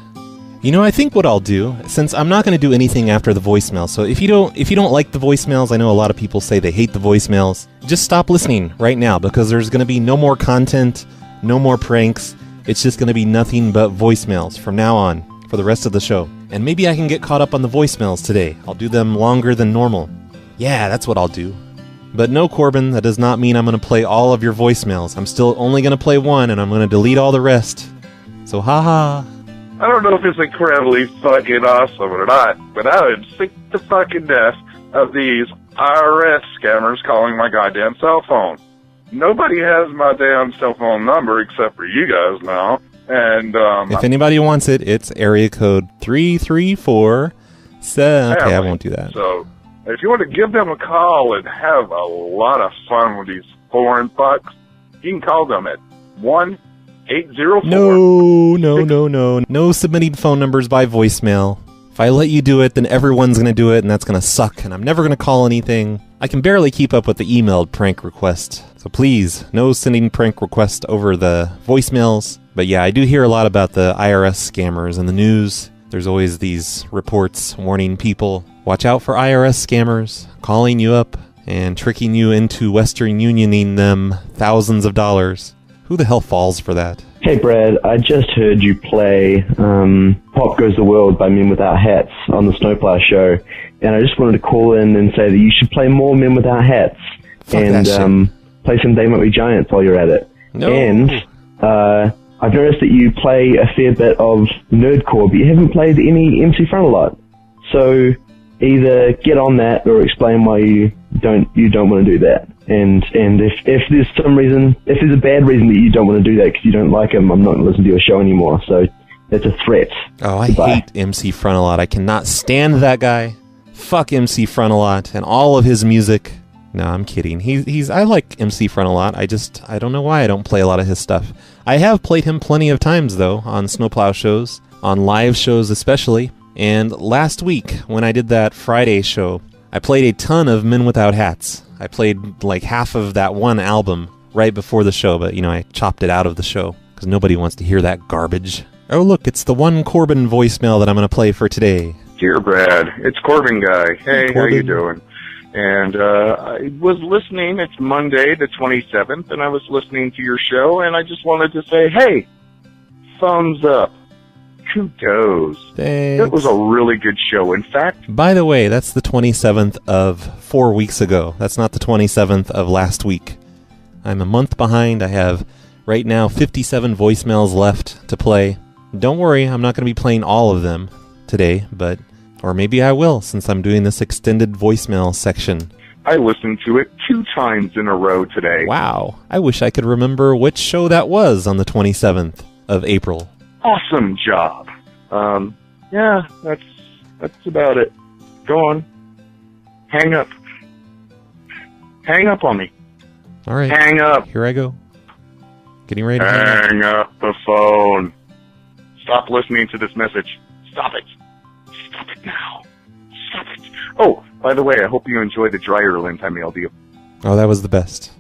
[SPEAKER 3] You know, I think what I'll do, since I'm not going to do anything after the voicemail, so if you don't like the voicemails, I know a lot of people say they hate the voicemails, just stop listening right now, because there's going to be no more content, no more pranks. It's just going to be nothing but voicemails from now on for the rest of the show. And maybe I can get caught up on the voicemails today. I'll do them longer than normal. Yeah, that's what I'll do. But no, Corbin, that does not mean I'm going to play all of your voicemails. I'm still only going to play one, and I'm going to delete all the rest. So haha.
[SPEAKER 17] I don't know if it's incredibly fucking awesome or not, but I would sick to fucking death of these IRS scammers calling my goddamn cell phone. Nobody has my damn cell phone number except for you guys now. And
[SPEAKER 3] if anybody wants it, it's area code 334-7. Okay, I won't do that.
[SPEAKER 17] So if you want to give them a call and have a lot of fun with these foreign fucks, you can call them at 1-804.
[SPEAKER 3] No submitting phone numbers by voicemail. If I let you do it, then everyone's going to do it, and that's going to suck, and I'm never going to call anything. I can barely keep up with the emailed prank request. So please, no sending prank request over the voicemails. But yeah, I do hear a lot about the IRS scammers in the news. There's always these reports warning people, watch out for IRS scammers, calling you up and tricking you into Western Unioning them thousands of dollars. Who the hell falls for that?
[SPEAKER 18] Hey Brad, I just heard you play Pop Goes the World by Men Without Hats on the Snowplow show, and I just wanted to call in and say that you should play more Men Without Hats.
[SPEAKER 3] Fuck
[SPEAKER 18] and play some They Might Be Giants while you're at it.
[SPEAKER 3] No.
[SPEAKER 18] And I've noticed that you play a fair bit of nerdcore, but you haven't played any MC Frontalot. So either get on that or explain why you don't want to do that. And if there's some reason, if there's a bad reason that you don't want to do that because you don't like him, I'm not going to listen to your show anymore. So that's a threat.
[SPEAKER 3] Oh, I hate MC Frontalot. I cannot stand that guy. Fuck MC Frontalot and all of his music. No, I'm kidding. I like MC Frontalot. I don't know why I don't play a lot of his stuff. I have played him plenty of times though, on Snowplow shows, on live shows especially. And last week, when I did that Friday show, I played a ton of Men Without Hats. I played like half of that one album. right before the show, but, I chopped it out of the show because nobody wants to hear that garbage. Oh, look, it's the one Corbin voicemail that I'm going to play for today.
[SPEAKER 17] Dear Brad, it's Corbin Guy. Hey, how
[SPEAKER 3] Corbin.
[SPEAKER 17] you doing? And I was listening. It's Monday, the 27th, and I was listening to your show, and I just wanted to say, hey, thumbs up. Kudos.
[SPEAKER 3] Thanks.
[SPEAKER 17] It was a really good show. In fact,
[SPEAKER 3] By the way, that's the 27th of 4 weeks ago. That's not the 27th of last week. I'm a month behind. I have, right now, 57 voicemails left to play. Don't worry, I'm not going to be playing all of them today, or maybe I will, since I'm doing this extended voicemail section.
[SPEAKER 17] I listened to it 2 times in a row today.
[SPEAKER 3] Wow. I wish I could remember which show that was on the 27th of April.
[SPEAKER 17] Awesome job. Yeah, that's about it. Go on. Hang up. Hang up on me.
[SPEAKER 3] All right.
[SPEAKER 17] Hang up.
[SPEAKER 3] Here I go. Getting ready to hang up.
[SPEAKER 17] Hang up the phone. Stop listening to this message. Stop it. Stop it now. Stop it. Oh, by the way, I hope you enjoy the dryer lint I mailed you.
[SPEAKER 3] Oh, that was the best.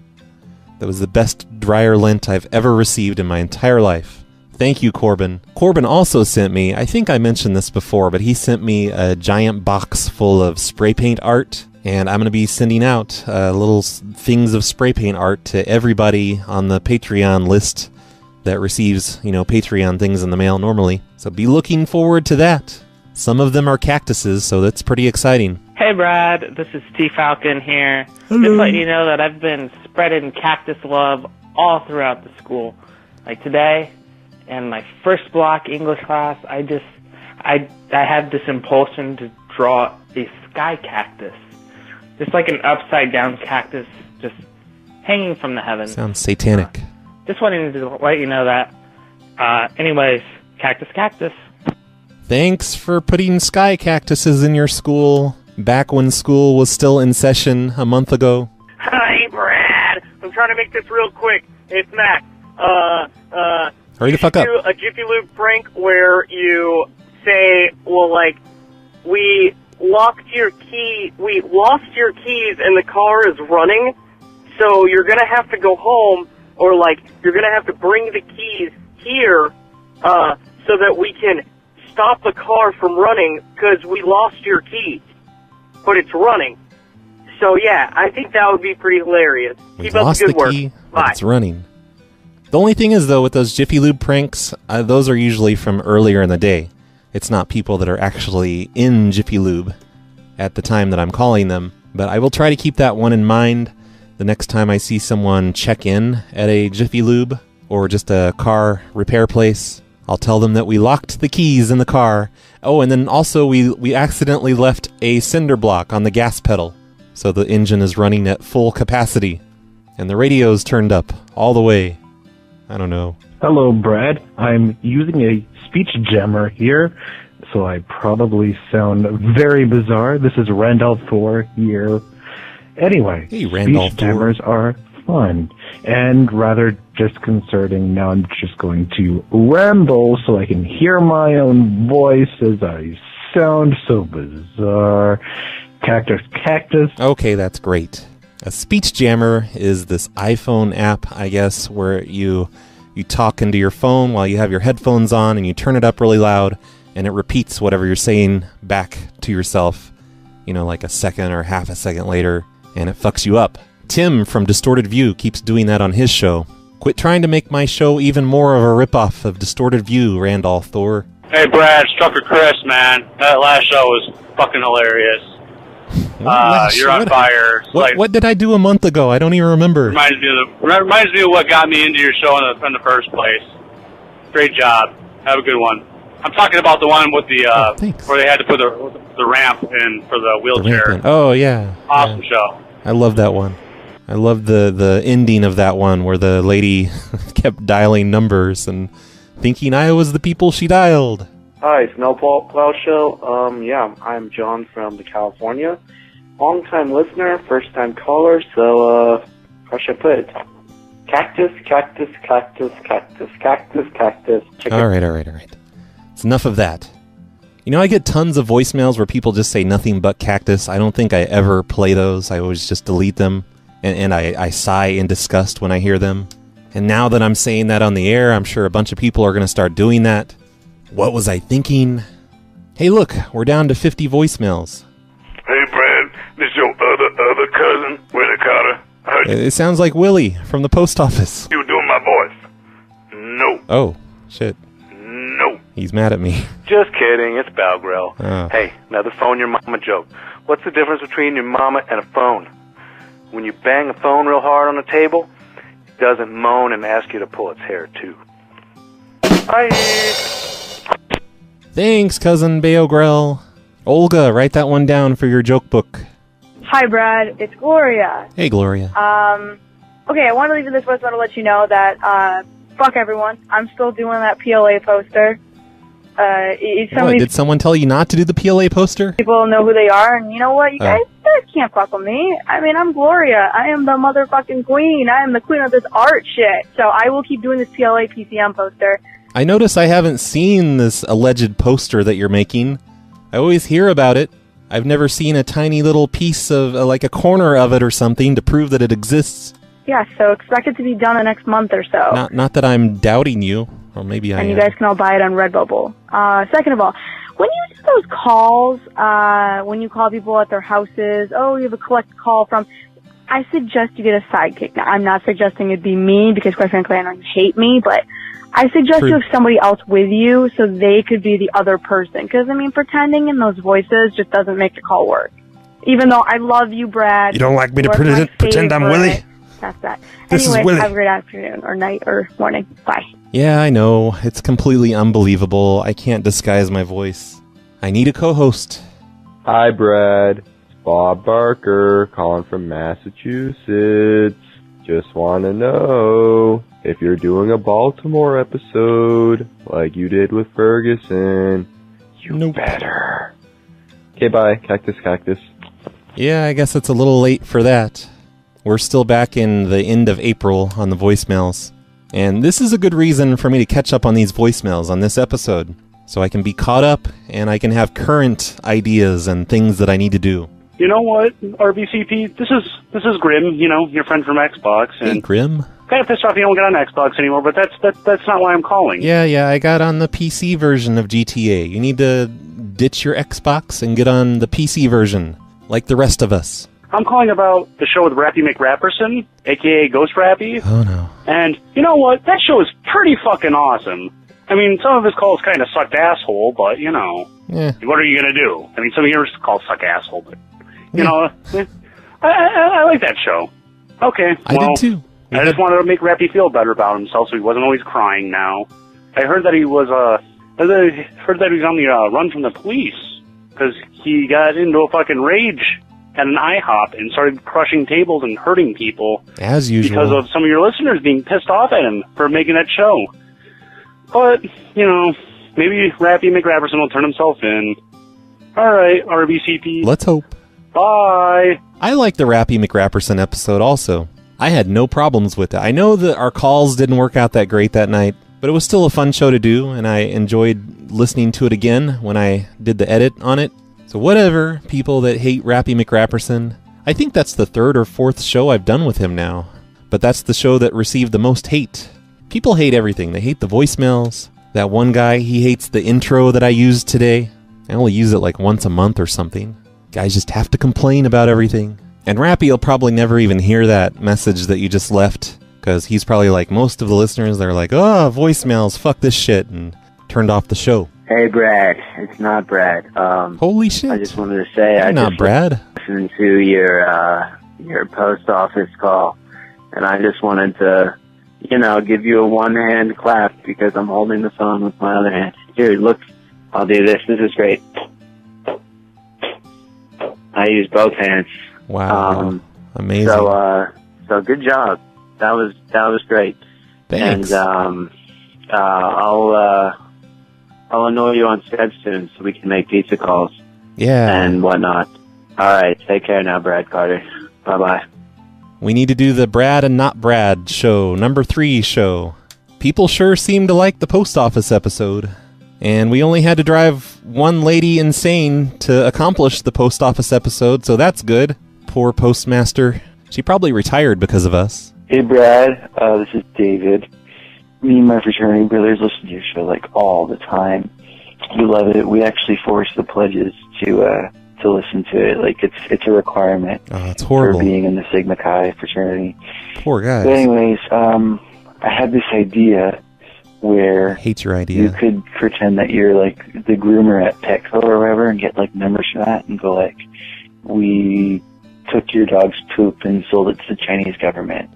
[SPEAKER 3] That was the best dryer lint I've ever received in my entire life. Thank you, Corbin. Corbin also sent me, I think I mentioned this before, but he sent me a giant box full of spray paint art, and I'm going to be sending out little things of spray paint art to everybody on the Patreon list that receives, Patreon things in the mail normally. So be looking forward to that. Some of them are cactuses, so that's pretty exciting.
[SPEAKER 19] Hey, Brad. This is T. Falcon here.
[SPEAKER 3] Hello.
[SPEAKER 19] Just letting you know that I've been spreading cactus love all throughout the school. Like today, in my first block English class, I had this impulsion to draw a sky cactus. Just like an upside-down cactus just hanging from the heavens.
[SPEAKER 3] Sounds satanic.
[SPEAKER 19] Just wanting to let you know that. Anyways, cactus.
[SPEAKER 3] Thanks for putting sky cactuses in your school back when school was still in session a month ago.
[SPEAKER 20] Hi, Brad. I'm trying to make this real quick. It's Mac.
[SPEAKER 3] Hurry the fuck up.
[SPEAKER 20] Do a Jiffy Lube prank where you say, well, like, we lost your keys and the car is running, so you're going to have to go home, or, like, you're going to have to bring the keys here so that we can stop the car from running because we lost your keys, but it's running. So, yeah, I think that would be pretty hilarious. Keep up the good work.
[SPEAKER 3] Key,
[SPEAKER 20] Bye.
[SPEAKER 3] It's running. The only thing is, though, with those Jiffy Lube pranks, those are usually from earlier in the day. It's not people that are actually in Jiffy Lube at the time that I'm calling them. But I will try to keep that one in mind the next time I see someone check in at a Jiffy Lube or just a car repair place. I'll tell them that we locked the keys in the car. Oh, and then also we accidentally left a cinder block on the gas pedal. So the engine is running at full capacity. And the radio's turned up all the way. I don't know.
[SPEAKER 21] Hello, Brad. I'm using a speech jammer here, so I probably sound very bizarre. This is Randolph Thor here. Anyway,
[SPEAKER 3] hey, Randolph
[SPEAKER 21] speech jammers are fun and rather disconcerting. Now I'm just going to ramble so I can hear my own voice as I sound so bizarre. Cactus.
[SPEAKER 3] Okay, that's great. A speech jammer is this iPhone app, I guess, where you talk into your phone while you have your headphones on and you turn it up really loud and it repeats whatever you're saying back to yourself, like a second or half a second later, and it fucks you up. Tim from Distorted View keeps doing that on his show. Quit trying to make my show even more of a ripoff of Distorted View, Randolph Thor.
[SPEAKER 22] Hey, Brad, Trucker Chris, man. That last show was fucking hilarious. You're on fire.
[SPEAKER 3] What did I do a month ago? I don't even remember.
[SPEAKER 22] Reminds me of what got me into your show in the first place. Great job. Have a good one. I'm talking about the one with the where they had to put the ramp in for the wheelchair.
[SPEAKER 3] Oh, yeah.
[SPEAKER 22] Awesome show.
[SPEAKER 3] I love that one. I love the ending of that one where the lady kept dialing numbers and thinking I was the people she dialed.
[SPEAKER 23] Hi, Snowplow Show. Yeah, I'm John from California. Long-time listener, first-time caller, so, how should I put it? Cactus.
[SPEAKER 3] All right. It's enough of that. I get tons of voicemails where people just say nothing but cactus. I don't think I ever play those. I always just delete them. And I sigh in disgust when I hear them. And now that I'm saying that on the air, I'm sure a bunch of people are going to start doing that. What was I thinking? Hey, look, we're down to 50 voicemails.
[SPEAKER 1] Hey, Brad, this your other cousin, Willie Carter.
[SPEAKER 3] It sounds like Willie from the post office.
[SPEAKER 1] You doing my voice? No.
[SPEAKER 3] Oh, shit.
[SPEAKER 1] No.
[SPEAKER 3] He's mad at me.
[SPEAKER 2] Just kidding, it's Balgrill.
[SPEAKER 3] Oh.
[SPEAKER 2] Hey, another phone your mama joke. What's the difference between your mama and a phone? When you bang a phone real hard on the table, it doesn't moan and ask you to pull its hair, too. Bye.
[SPEAKER 3] Thanks, cousin Beogrel. Olga, write that one down for your joke book.
[SPEAKER 6] Hi, Brad. It's Gloria.
[SPEAKER 3] Hey, Gloria.
[SPEAKER 6] Okay, I want to leave you this voicemail to let you know that, fuck everyone. I'm still doing that PLA poster.
[SPEAKER 3] What, did someone tell you not to do the PLA poster?
[SPEAKER 6] People know who they are, and you know what? You guys can't fuck with me. I mean, I'm Gloria. I am the motherfucking queen. I am the queen of this art shit. So I will keep doing this PLA PCM poster.
[SPEAKER 3] I notice I haven't seen this alleged poster that you're making. I always hear about it. I've never seen a tiny little piece of, like a corner of it or something to prove that it exists.
[SPEAKER 6] Yeah, so expect it to be done the next month or so.
[SPEAKER 3] Not that I'm doubting you, or maybe I am.
[SPEAKER 6] And you guys can all buy it on Redbubble. Second of all, when you do those calls, when you call people at their houses, you have a collect call from, I suggest you get a sidekick. Now, I'm not suggesting it'd be me, because quite frankly, I know you hate me, but I suggest you have somebody else with you so they could be the other person. Because, I mean, pretending in those voices just doesn't make the call work. Even though I love you, Brad.
[SPEAKER 3] You don't like me to
[SPEAKER 6] You're
[SPEAKER 3] pretend I'm
[SPEAKER 6] my
[SPEAKER 3] Willie?
[SPEAKER 6] favorite. That's that.
[SPEAKER 3] This is
[SPEAKER 6] Anyway,
[SPEAKER 3] Willie.
[SPEAKER 6] have a great afternoon, or night, or morning. Bye.
[SPEAKER 3] Yeah, I know. It's completely unbelievable. I can't disguise my voice. I need a co-host.
[SPEAKER 24] Hi, Brad. It's Bob Barker calling from Massachusetts. Just want to know if you're doing a Baltimore episode like you did with Ferguson. You better. Okay, bye. Cactus.
[SPEAKER 3] Yeah, I guess it's a little late for that. We're still back in the end of April on the voicemails. And this is a good reason for me to catch up on these voicemails on this episode. So I can be caught up and I can have current ideas and things that I need to do.
[SPEAKER 22] You know what, RBCP? This is Grim, your friend from Xbox. And
[SPEAKER 3] Hey, Grim.
[SPEAKER 22] kind of pissed off you don't get on Xbox anymore, but that's not why I'm calling.
[SPEAKER 3] Yeah, I got on the PC version of GTA. You need to ditch your Xbox and get on the PC version, like the rest of us.
[SPEAKER 22] I'm calling about the show with Rappy McRapperson, a.k.a. Ghost Rappy.
[SPEAKER 3] Oh, no.
[SPEAKER 22] And you know what? That show is pretty fucking awesome. I mean, some of his calls kind of sucked asshole, but,
[SPEAKER 3] Yeah.
[SPEAKER 22] what are you going to do? I mean, some of yours calls suck asshole, but, I like that show. Okay,
[SPEAKER 3] I did too.
[SPEAKER 22] I just wanted to make Rappy feel better about himself so he wasn't always crying now. I heard that he was, on the run from the police because he got into a fucking rage at an IHOP and started crushing tables and hurting people.
[SPEAKER 3] As usual.
[SPEAKER 22] Because of some of your listeners being pissed off at him for making that show. But, maybe Rappy McRapperson will turn himself in. Alright, RBCP.
[SPEAKER 3] Let's hope.
[SPEAKER 22] Bye.
[SPEAKER 3] I like the Rappy McRapperson episode also. I had no problems with it. I know that our calls didn't work out that great that night, but it was still a fun show to do, and I enjoyed listening to it again when I did the edit on it. So whatever, people that hate Rappy McRapperson. I think that's the third or fourth show I've done with him now. But that's the show that received the most hate. People hate everything. They hate the voicemails. That one guy, he hates the intro that I used today. I only use it like once a month or something. Guys just have to complain about everything. And Rappy will probably never even hear that message that you just left, because he's probably like most of the listeners, they're like, voicemails, fuck this shit, and turned off the show.
[SPEAKER 25] Hey, Brad. It's not Brad.
[SPEAKER 3] Holy shit.
[SPEAKER 25] I just wanted to say
[SPEAKER 3] You're not Brad.
[SPEAKER 25] Listened to your post office call, and I just wanted to, give you a one-hand clap because I'm holding the phone with my other hand. Here, look. I'll do this. This is great. I use both hands.
[SPEAKER 3] Wow. Amazing.
[SPEAKER 25] So good job. That was great.
[SPEAKER 3] Thanks.
[SPEAKER 25] And I'll annoy you on Skype soon so we can make pizza calls.
[SPEAKER 3] Yeah.
[SPEAKER 25] And whatnot. All right. Take care now, Brad Carter. Bye-bye.
[SPEAKER 3] We need to do the Brad and Not Brad show, number 3 show. People sure seem to like the post office episode. And we only had to drive one lady insane to accomplish the post office episode, so that's good. Poor postmaster. She probably retired because of us.
[SPEAKER 25] Hey, Brad. This is David. Me and my fraternity brothers listen to your show like all the time. We love it. We actually force the pledges to listen to it. Like it's a requirement.
[SPEAKER 3] Oh, it's horrible.
[SPEAKER 25] For being in the Sigma Chi fraternity.
[SPEAKER 3] Poor guys.
[SPEAKER 25] But anyways, I had this idea where
[SPEAKER 3] I hate your idea.
[SPEAKER 25] You could pretend that you're like the groomer at Petco or whatever and get like members for that and go like, we took your dog's poop and sold it to the Chinese government.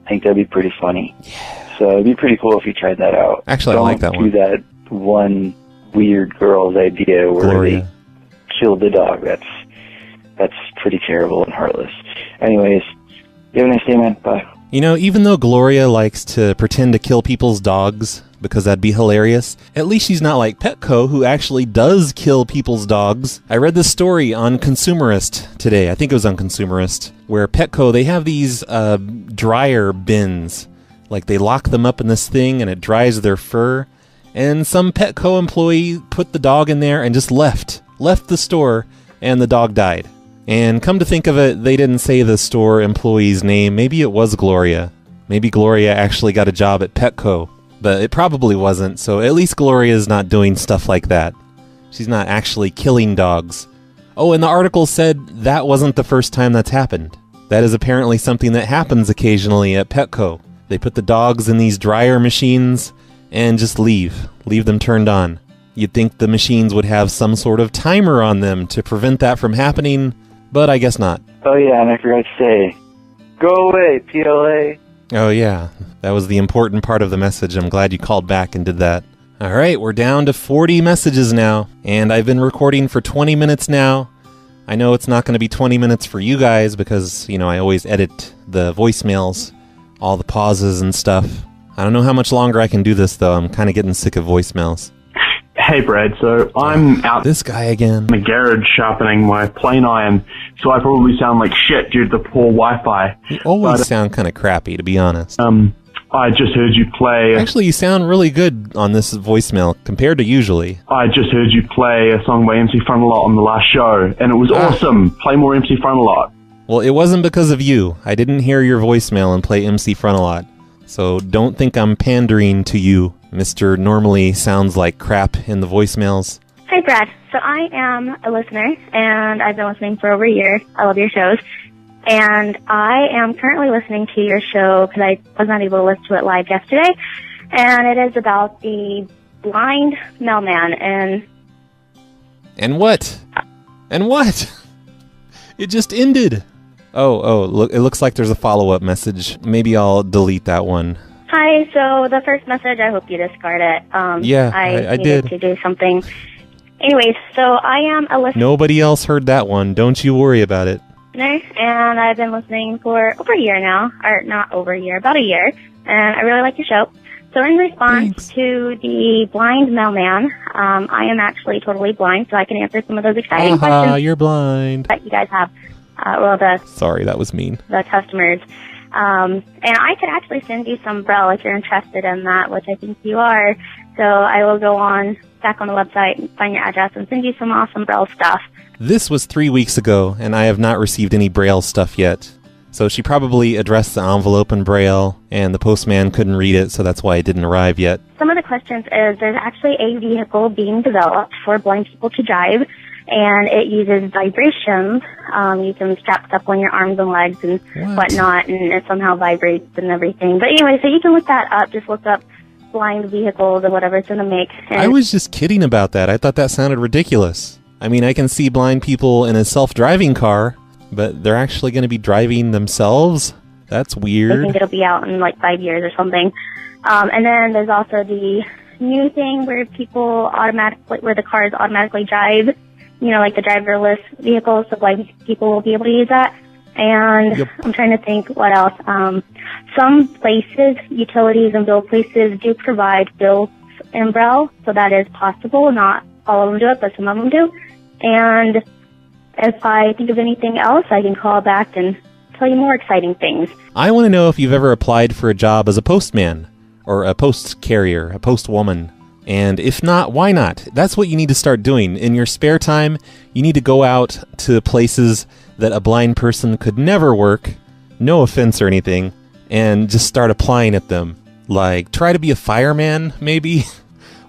[SPEAKER 25] I think that'd be pretty funny. Yeah. So it'd be pretty cool if you tried that out.
[SPEAKER 3] Actually, I like that one.
[SPEAKER 25] Don't do that one weird girl's idea where
[SPEAKER 3] Gloria.
[SPEAKER 25] they killed the dog. That's pretty terrible and heartless. Anyways, you have a nice day, man. Bye.
[SPEAKER 3] You know, even though Gloria likes to pretend to kill people's dogs, because that'd be hilarious, at least she's not like Petco, who actually does kill people's dogs. I read this story on Consumerist today, I think it was on Consumerist, where Petco, they have these dryer bins. Like, they lock them up in this thing, and it dries their fur. And some Petco employee put the dog in there and just left the store, and the dog died. And come to think of it, they didn't say the store employee's name. Maybe it was Gloria. Maybe Gloria actually got a job at Petco. But it probably wasn't, so at least Gloria's not doing stuff like that. She's not actually killing dogs. Oh, and the article said that wasn't the first time that's happened. That is apparently something that happens occasionally at Petco. They put the dogs in these dryer machines and just leave them turned on. You'd think the machines would have some sort of timer on them to prevent that from happening, but I guess not.
[SPEAKER 25] Oh yeah, and I forgot to say, go away, PLA.
[SPEAKER 3] Oh yeah, that was the important part of the message. I'm glad you called back and did that. Alright, we're down to 40 messages now, and I've been recording for 20 minutes now. I know it's not going to be 20 minutes for you guys because, you know, I always edit the voicemails, all the pauses and stuff. I don't know how much longer I can do this, though. I'm kind of getting sick of voicemails.
[SPEAKER 21] Hey, Brad, so I'm out
[SPEAKER 3] this guy again.
[SPEAKER 21] in the garage sharpening my plane iron, so I probably sound like shit due to the poor Wi-Fi.
[SPEAKER 3] You always sound kind of crappy, to be honest.
[SPEAKER 21] I just heard you play...
[SPEAKER 3] Actually, you sound really good on this voicemail compared to usually.
[SPEAKER 21] I just heard you play a song by MC Frontalot on the last show, and it was awesome. Play more MC Frontalot.
[SPEAKER 3] Well, it wasn't because of you. I didn't hear your voicemail and play MC Frontalot. So don't think I'm pandering to you, Mr. Normally Sounds Like Crap in the voicemails.
[SPEAKER 6] Hi, Brad. So I am a listener, and I've been listening for over a year. I love your shows. And I am currently listening to your show because I was not able to listen to it live yesterday. And it is about the blind mailman.
[SPEAKER 3] And what? And what? It just ended. Oh, look! It looks like there's a follow-up message. Maybe I'll delete that one.
[SPEAKER 6] Hi, so the first message, I hope you discard it.
[SPEAKER 3] Yeah, I
[SPEAKER 6] needed
[SPEAKER 3] did.
[SPEAKER 6] to do something. Anyways, so I am a listener.
[SPEAKER 3] Nobody else heard that one. Don't you worry about it.
[SPEAKER 6] And I've been listening for over a year now. Or not over a year, about a year. And I really like your show. So in response to the blind mailman, I am actually totally blind, so I can answer some of those exciting questions
[SPEAKER 3] You're blind.
[SPEAKER 6] that you guys have.
[SPEAKER 3] Sorry, that was mean.
[SPEAKER 6] The customers. And I could actually send you some Braille if you're interested in that, which I think you are. So I will go back on the website and find your address and send you some awesome Braille stuff.
[SPEAKER 3] This was 3 weeks ago, and I have not received any Braille stuff yet. So she probably addressed the envelope in Braille, and the postman couldn't read it, so that's why it didn't arrive yet.
[SPEAKER 6] Some of the questions is there's actually a vehicle being developed for blind people to drive, and it uses vibrations. You can strap stuff on your arms and legs and whatnot, and it somehow vibrates and everything. But anyway, so you can look that up. Just look up blind vehicles or whatever it's going to make. And
[SPEAKER 3] I was just kidding about that. I thought that sounded ridiculous. I mean, I can see blind people in a self-driving car, but they're actually going to be driving themselves? That's weird.
[SPEAKER 6] I think it'll be out in like 5 years or something. And then there's also the new thing where where the cars automatically drive, like the driverless vehicles, so blind people will be able to use that. And I'm trying to think what else. Some places, utilities and bill places do provide bills in Braille, so that is possible. Not all of them do it, but some of them do. And if I think of anything else, I can call back and tell you more exciting things.
[SPEAKER 3] I want to know if you've ever applied for a job as a postman, or a post carrier, a postwoman. And if not, why not? That's what you need to start doing. In your spare time, you need to go out to places that a blind person could never work, no offense or anything, and just start applying at them. Like, try to be a fireman, maybe?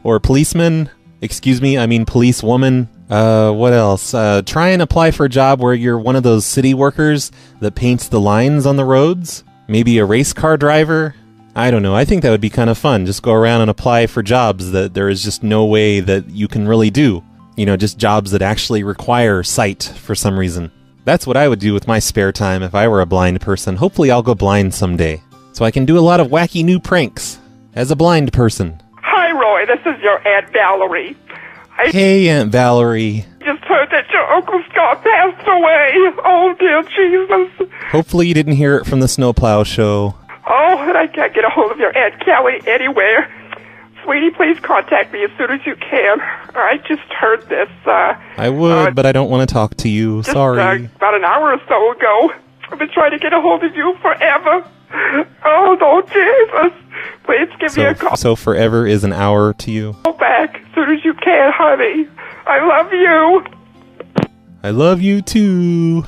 [SPEAKER 3] Or a policeman? Excuse me, I mean policewoman. What else? Try and apply for a job where you're one of those city workers that paints the lines on the roads. Maybe a race car driver. I don't know. I think that would be kind of fun. Just go around and apply for jobs that there is just no way that you can really do. You know, just jobs that actually require sight for some reason. That's what I would do with my spare time if I were a blind person. Hopefully I'll go blind someday, so I can do a lot of wacky new pranks as a blind person.
[SPEAKER 4] Hi, Roy. This is your Aunt Valerie.
[SPEAKER 3] Hey, Aunt Valerie.
[SPEAKER 4] Just heard that your Uncle Scott passed away. Oh, dear Jesus.
[SPEAKER 3] Hopefully you didn't hear it from the Snowplow show.
[SPEAKER 4] Oh, and I can't get a hold of your Aunt Kelly anywhere. Sweetie, please contact me as soon as you can. I just heard this.
[SPEAKER 3] I would, but I don't want to talk to you. Sorry.
[SPEAKER 4] About an hour or so ago. I've been trying to get a hold of you forever. Oh, no, Jesus. Please give me a call.
[SPEAKER 3] So forever is an hour to you?
[SPEAKER 4] Go back as soon as you can, honey. I love you.
[SPEAKER 3] I love you too.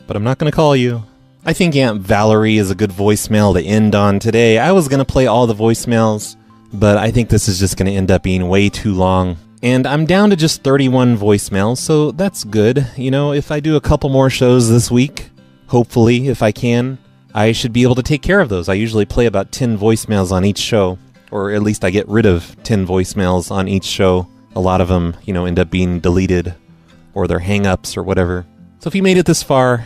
[SPEAKER 3] But I'm not going to call you. I think Aunt Valerie is a good voicemail to end on today. I was going to play all the voicemails, but I think this is just going to end up being way too long. And I'm down to just 31 voicemails, so that's good. You know, if I do a couple more shows this week, hopefully, if I can, I should be able to take care of those. I usually play about 10 voicemails on each show, or at least I get rid of 10 voicemails on each show. A lot of them, you know, end up being deleted, or they're hang-ups or whatever. So if you made it this far,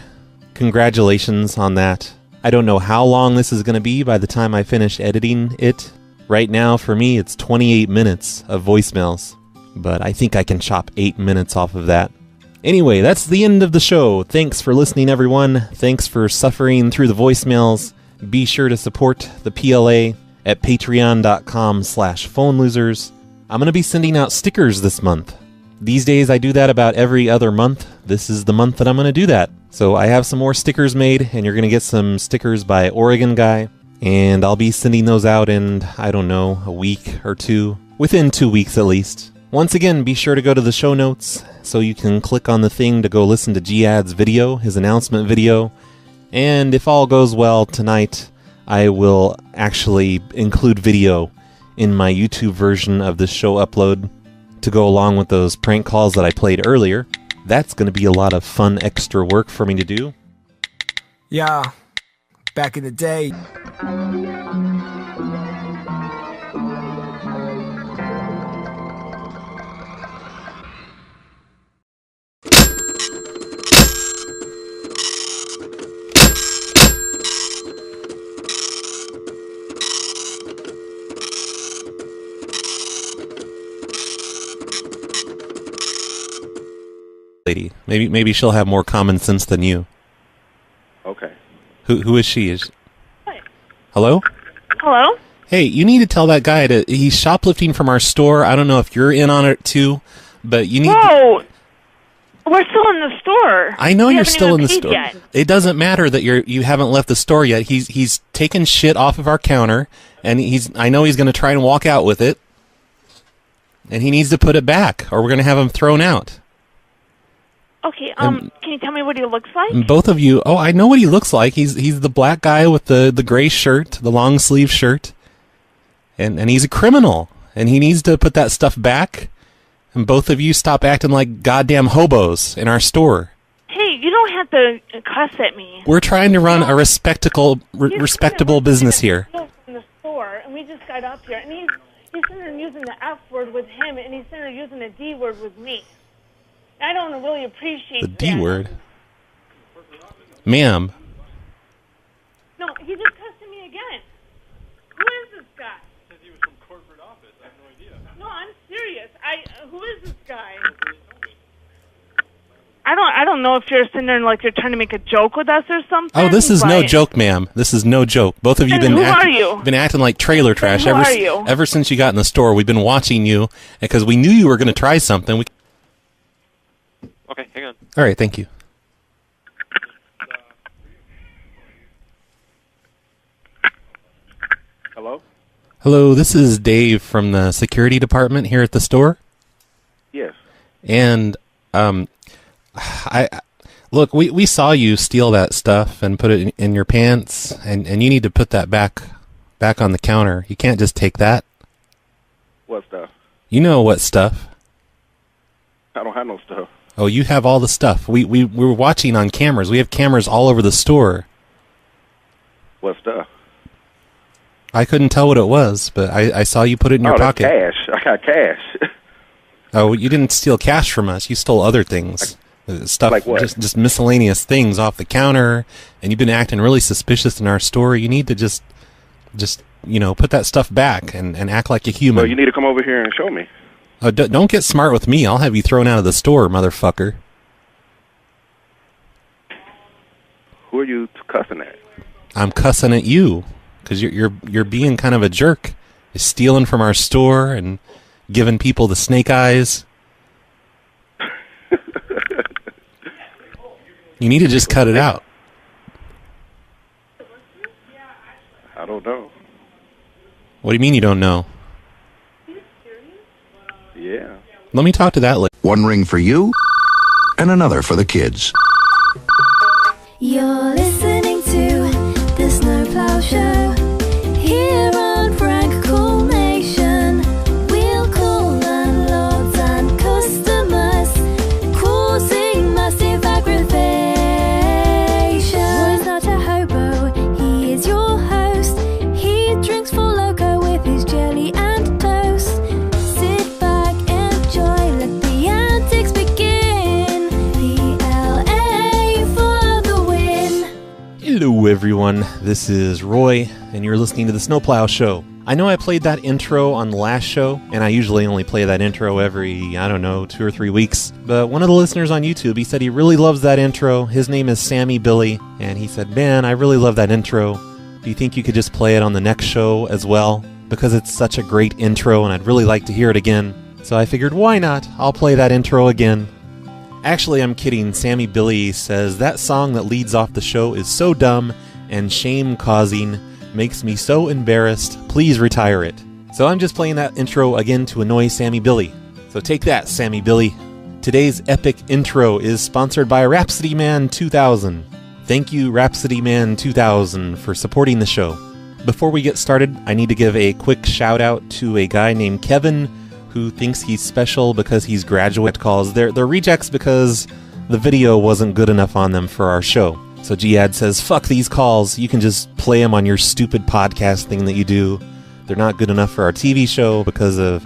[SPEAKER 3] congratulations on that. I don't know how long this is going to be by the time I finish editing it. Right now, for me, it's 28 minutes of voicemails, but I think I can chop 8 minutes off of that. Anyway, that's the end of the show. Thanks for listening, everyone. Thanks for suffering through the voicemails. Be sure to support the PLA at patreon.com/phonelosers. I'm going to be sending out stickers this month. These days, I do that about every other month. This is the month that I'm going to do that. So I have some more stickers made, and you're going to get some stickers by Oregon Guy. And I'll be sending those out in, I don't know, a week or two. Within 2 weeks at least. Once again, be sure to go to the show notes so you can click on the thing to go listen to Jiads' video, his announcement video. And if all goes well tonight, I will actually include video in my YouTube version of this show upload to go along with those prank calls that I played earlier. That's going to be a lot of fun extra work for me to do.
[SPEAKER 5] Yeah, back in the day.
[SPEAKER 3] Lady, maybe she'll have more common sense than you.
[SPEAKER 8] Okay.
[SPEAKER 3] Who is she? Hello?
[SPEAKER 7] Hello?
[SPEAKER 3] Hey, you need to tell that guy he's shoplifting from our store. I don't know if you're in on it too, but you need.
[SPEAKER 7] Whoa! We're still in the store.
[SPEAKER 3] I know you're still in the store.
[SPEAKER 7] Yet.
[SPEAKER 3] It doesn't matter that you haven't left the store yet. He's taken shit off of our counter, and I know he's going to try and walk out with it, and he needs to put it back, or we're going to have him thrown out.
[SPEAKER 7] Okay, can you tell me what he looks like?
[SPEAKER 3] And both of you, I know what he looks like. He's the black guy with the gray shirt, the long sleeve shirt, and he's a criminal, and he needs to put that stuff back. And both of you stop acting like goddamn hobos in our store.
[SPEAKER 7] Hey, you don't have to cuss at me.
[SPEAKER 3] We're trying to run a respectable business here.
[SPEAKER 7] In the store, and we just got up here, and he's sitting there using the F word with him, and he's sitting there using the D word with me. I don't really appreciate
[SPEAKER 3] The
[SPEAKER 7] that.
[SPEAKER 3] D word? Ma'am.
[SPEAKER 7] No, he just cussed at me again. Who is this guy? Said he was from corporate office. I have no idea. No, I'm serious. Who is this guy? I don't know if you're sitting there and like you're trying to make a joke with us or something.
[SPEAKER 3] Oh, this is no joke, ma'am. This is no joke. Both of you
[SPEAKER 7] been
[SPEAKER 3] acting like trailer trash ever since you got in the store. We've been watching you because we knew you were going to try something.
[SPEAKER 8] Okay, hang on.
[SPEAKER 3] All right, thank you.
[SPEAKER 8] Hello?
[SPEAKER 3] Hello, this is Dave from the security department here at the store.
[SPEAKER 8] Yes.
[SPEAKER 3] And Look, we saw you steal that stuff and put it in your pants, and you need to put that back on the counter. You can't just take that.
[SPEAKER 8] What stuff?
[SPEAKER 3] You know what stuff.
[SPEAKER 8] I don't have no stuff.
[SPEAKER 3] Oh, you have all the stuff. We were watching on cameras. We have cameras all over the store.
[SPEAKER 8] What stuff?
[SPEAKER 3] I couldn't tell what it was, but I saw you put it in your
[SPEAKER 8] that's
[SPEAKER 3] pocket.
[SPEAKER 8] Cash. I got cash.
[SPEAKER 3] Oh, you didn't steal cash from us. You stole other things. Stuff,
[SPEAKER 8] like what?
[SPEAKER 3] Just miscellaneous things off the counter, and you've been acting really suspicious in our store. You need to just put that stuff back and act like a human.
[SPEAKER 8] Well, you need to come over here and show me.
[SPEAKER 3] Oh, don't get smart with me. I'll have you thrown out of the store, motherfucker.
[SPEAKER 8] Who are you cussing at?
[SPEAKER 3] I'm cussing at you because you're being kind of a jerk. You're stealing from our store and giving people the snake eyes. You need to just cut it out.
[SPEAKER 8] I don't know.
[SPEAKER 3] What do you mean you don't know?
[SPEAKER 8] Yeah.
[SPEAKER 3] Let me talk to that later.
[SPEAKER 9] One ring for you, and another for the kids.
[SPEAKER 10] You're listening to the Snowplow Show here on Frank Cool Nation. We'll call landlords and customers, causing massive aggravation. Roy's not a hobo, he is your host. He drinks for loco with his jelly and toast. Sit back, enjoy, let the antics begin. PLA for the win.
[SPEAKER 3] Hello, everyone. This is Roy, and you're listening to the Snowplow Show. I know I played that intro on the last show, and I usually only play that intro every, 2 or 3 weeks. But one of the listeners on YouTube, he said he really loves that intro. His name is Sammy Billy, and he said, man, I really love that intro. Do you think you could just play it on the next show as well? Because it's such a great intro, and I'd really like to hear it again. So I figured, why not? I'll play that intro again. Actually, I'm kidding. Sammy Billy says, that song that leads off the show is so dumb and shame-causing, makes me so embarrassed. Please retire it. So I'm just playing that intro again to annoy Sammy Billy. So take that, Sammy Billy. Today's epic intro is sponsored by Rhapsody Man 2000. Thank you, Rhapsody Man 2000, for supporting the show. Before we get started, I need to give a quick shout-out to a guy named Kevin who thinks he's special because he's graduate calls. They're rejects because the video wasn't good enough on them for our show. So Jiads says, fuck these calls. You can just play them on your stupid podcast thing that you do. They're not good enough for our TV show because of,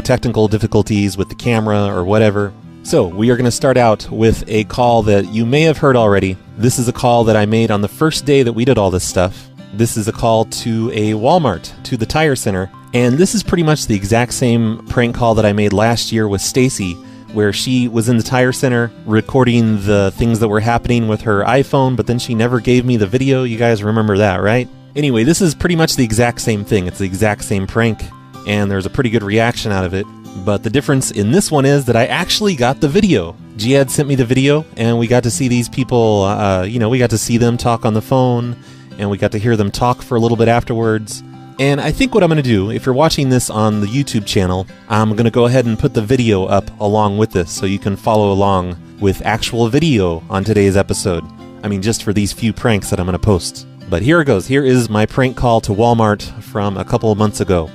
[SPEAKER 3] technical difficulties with the camera or whatever. So we are going to start out with a call that you may have heard already. This is a call that I made on the first day that we did all this stuff. This is a call to a Walmart, to the tire center. And this is pretty much the exact same prank call that I made last year with Stacy, where she was in the tire center recording the things that were happening with her iPhone, but then she never gave me the video. You guys remember that, right? Anyway, this is pretty much the exact same thing. It's the exact same prank, and there's a pretty good reaction out of it. But the difference in this one is that I actually got the video. Jiad sent me the video, and we got to see these people, we got to see them talk on the phone, and we got to hear them talk for a little bit afterwards. And I think what I'm going to do, if you're watching this on the YouTube channel, I'm going to go ahead and put the video up along with this so you can follow along with actual video on today's episode. I mean, just for these few pranks that I'm going to post. But here it goes. Here is my prank call to Walmart from a couple of months ago.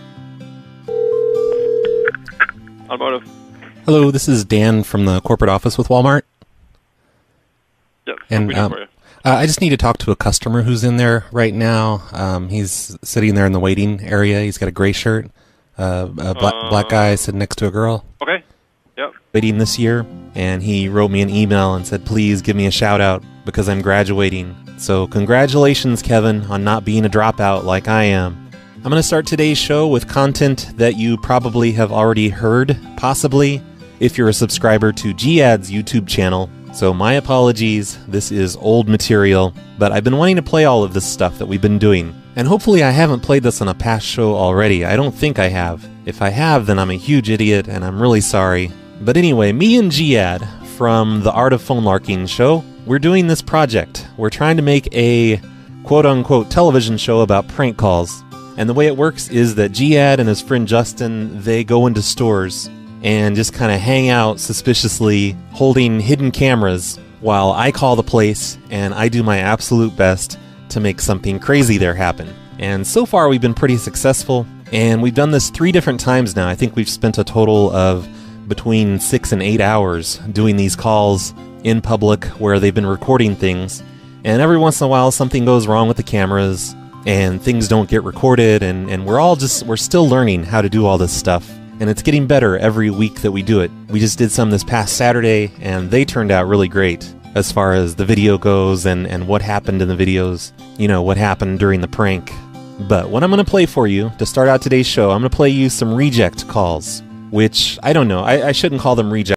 [SPEAKER 8] Automotive.
[SPEAKER 3] Hello, this is Dan from the corporate office with Walmart.
[SPEAKER 8] Yes.
[SPEAKER 3] And I just need to talk to a customer who's in there right now. He's sitting there in the waiting area. He's got a gray shirt. A black guy sitting next to a girl.
[SPEAKER 8] Okay. Yep.
[SPEAKER 3] Waiting this year, and he wrote me an email and said, please give me a shout out because I'm graduating. So congratulations, Kevin, on not being a dropout like I am. I'm going to start today's show with content that you probably have already heard, possibly, if you're a subscriber to Jiads' YouTube channel. So my apologies, this is old material, but I've been wanting to play all of this stuff that we've been doing. And hopefully I haven't played this on a past show already. I don't think I have. If I have, then I'm a huge idiot and I'm really sorry. But anyway, me and Jiad from the Art of Phone Larking show, we're doing this project. We're trying to make a quote-unquote television show about prank calls. And the way it works is that Jiad and his friend Justin, they go into stores and just kind of hang out suspiciously, holding hidden cameras while I call the place and I do my absolute best to make something crazy there happen. And so far we've been pretty successful, and we've done this 3 different times now. I think we've spent a total of between 6 and 8 hours doing these calls in public where they've been recording things, and every once in a while something goes wrong with the cameras and things don't get recorded, and we're still learning how to do all this stuff, and it's getting better every week that we do it. We just did some this past Saturday, and they turned out really great as far as the video goes and what happened in the videos, what happened during the prank. But what I'm going to play for you to start out today's show, I'm going to play you some reject calls, which I don't know, I shouldn't call them reject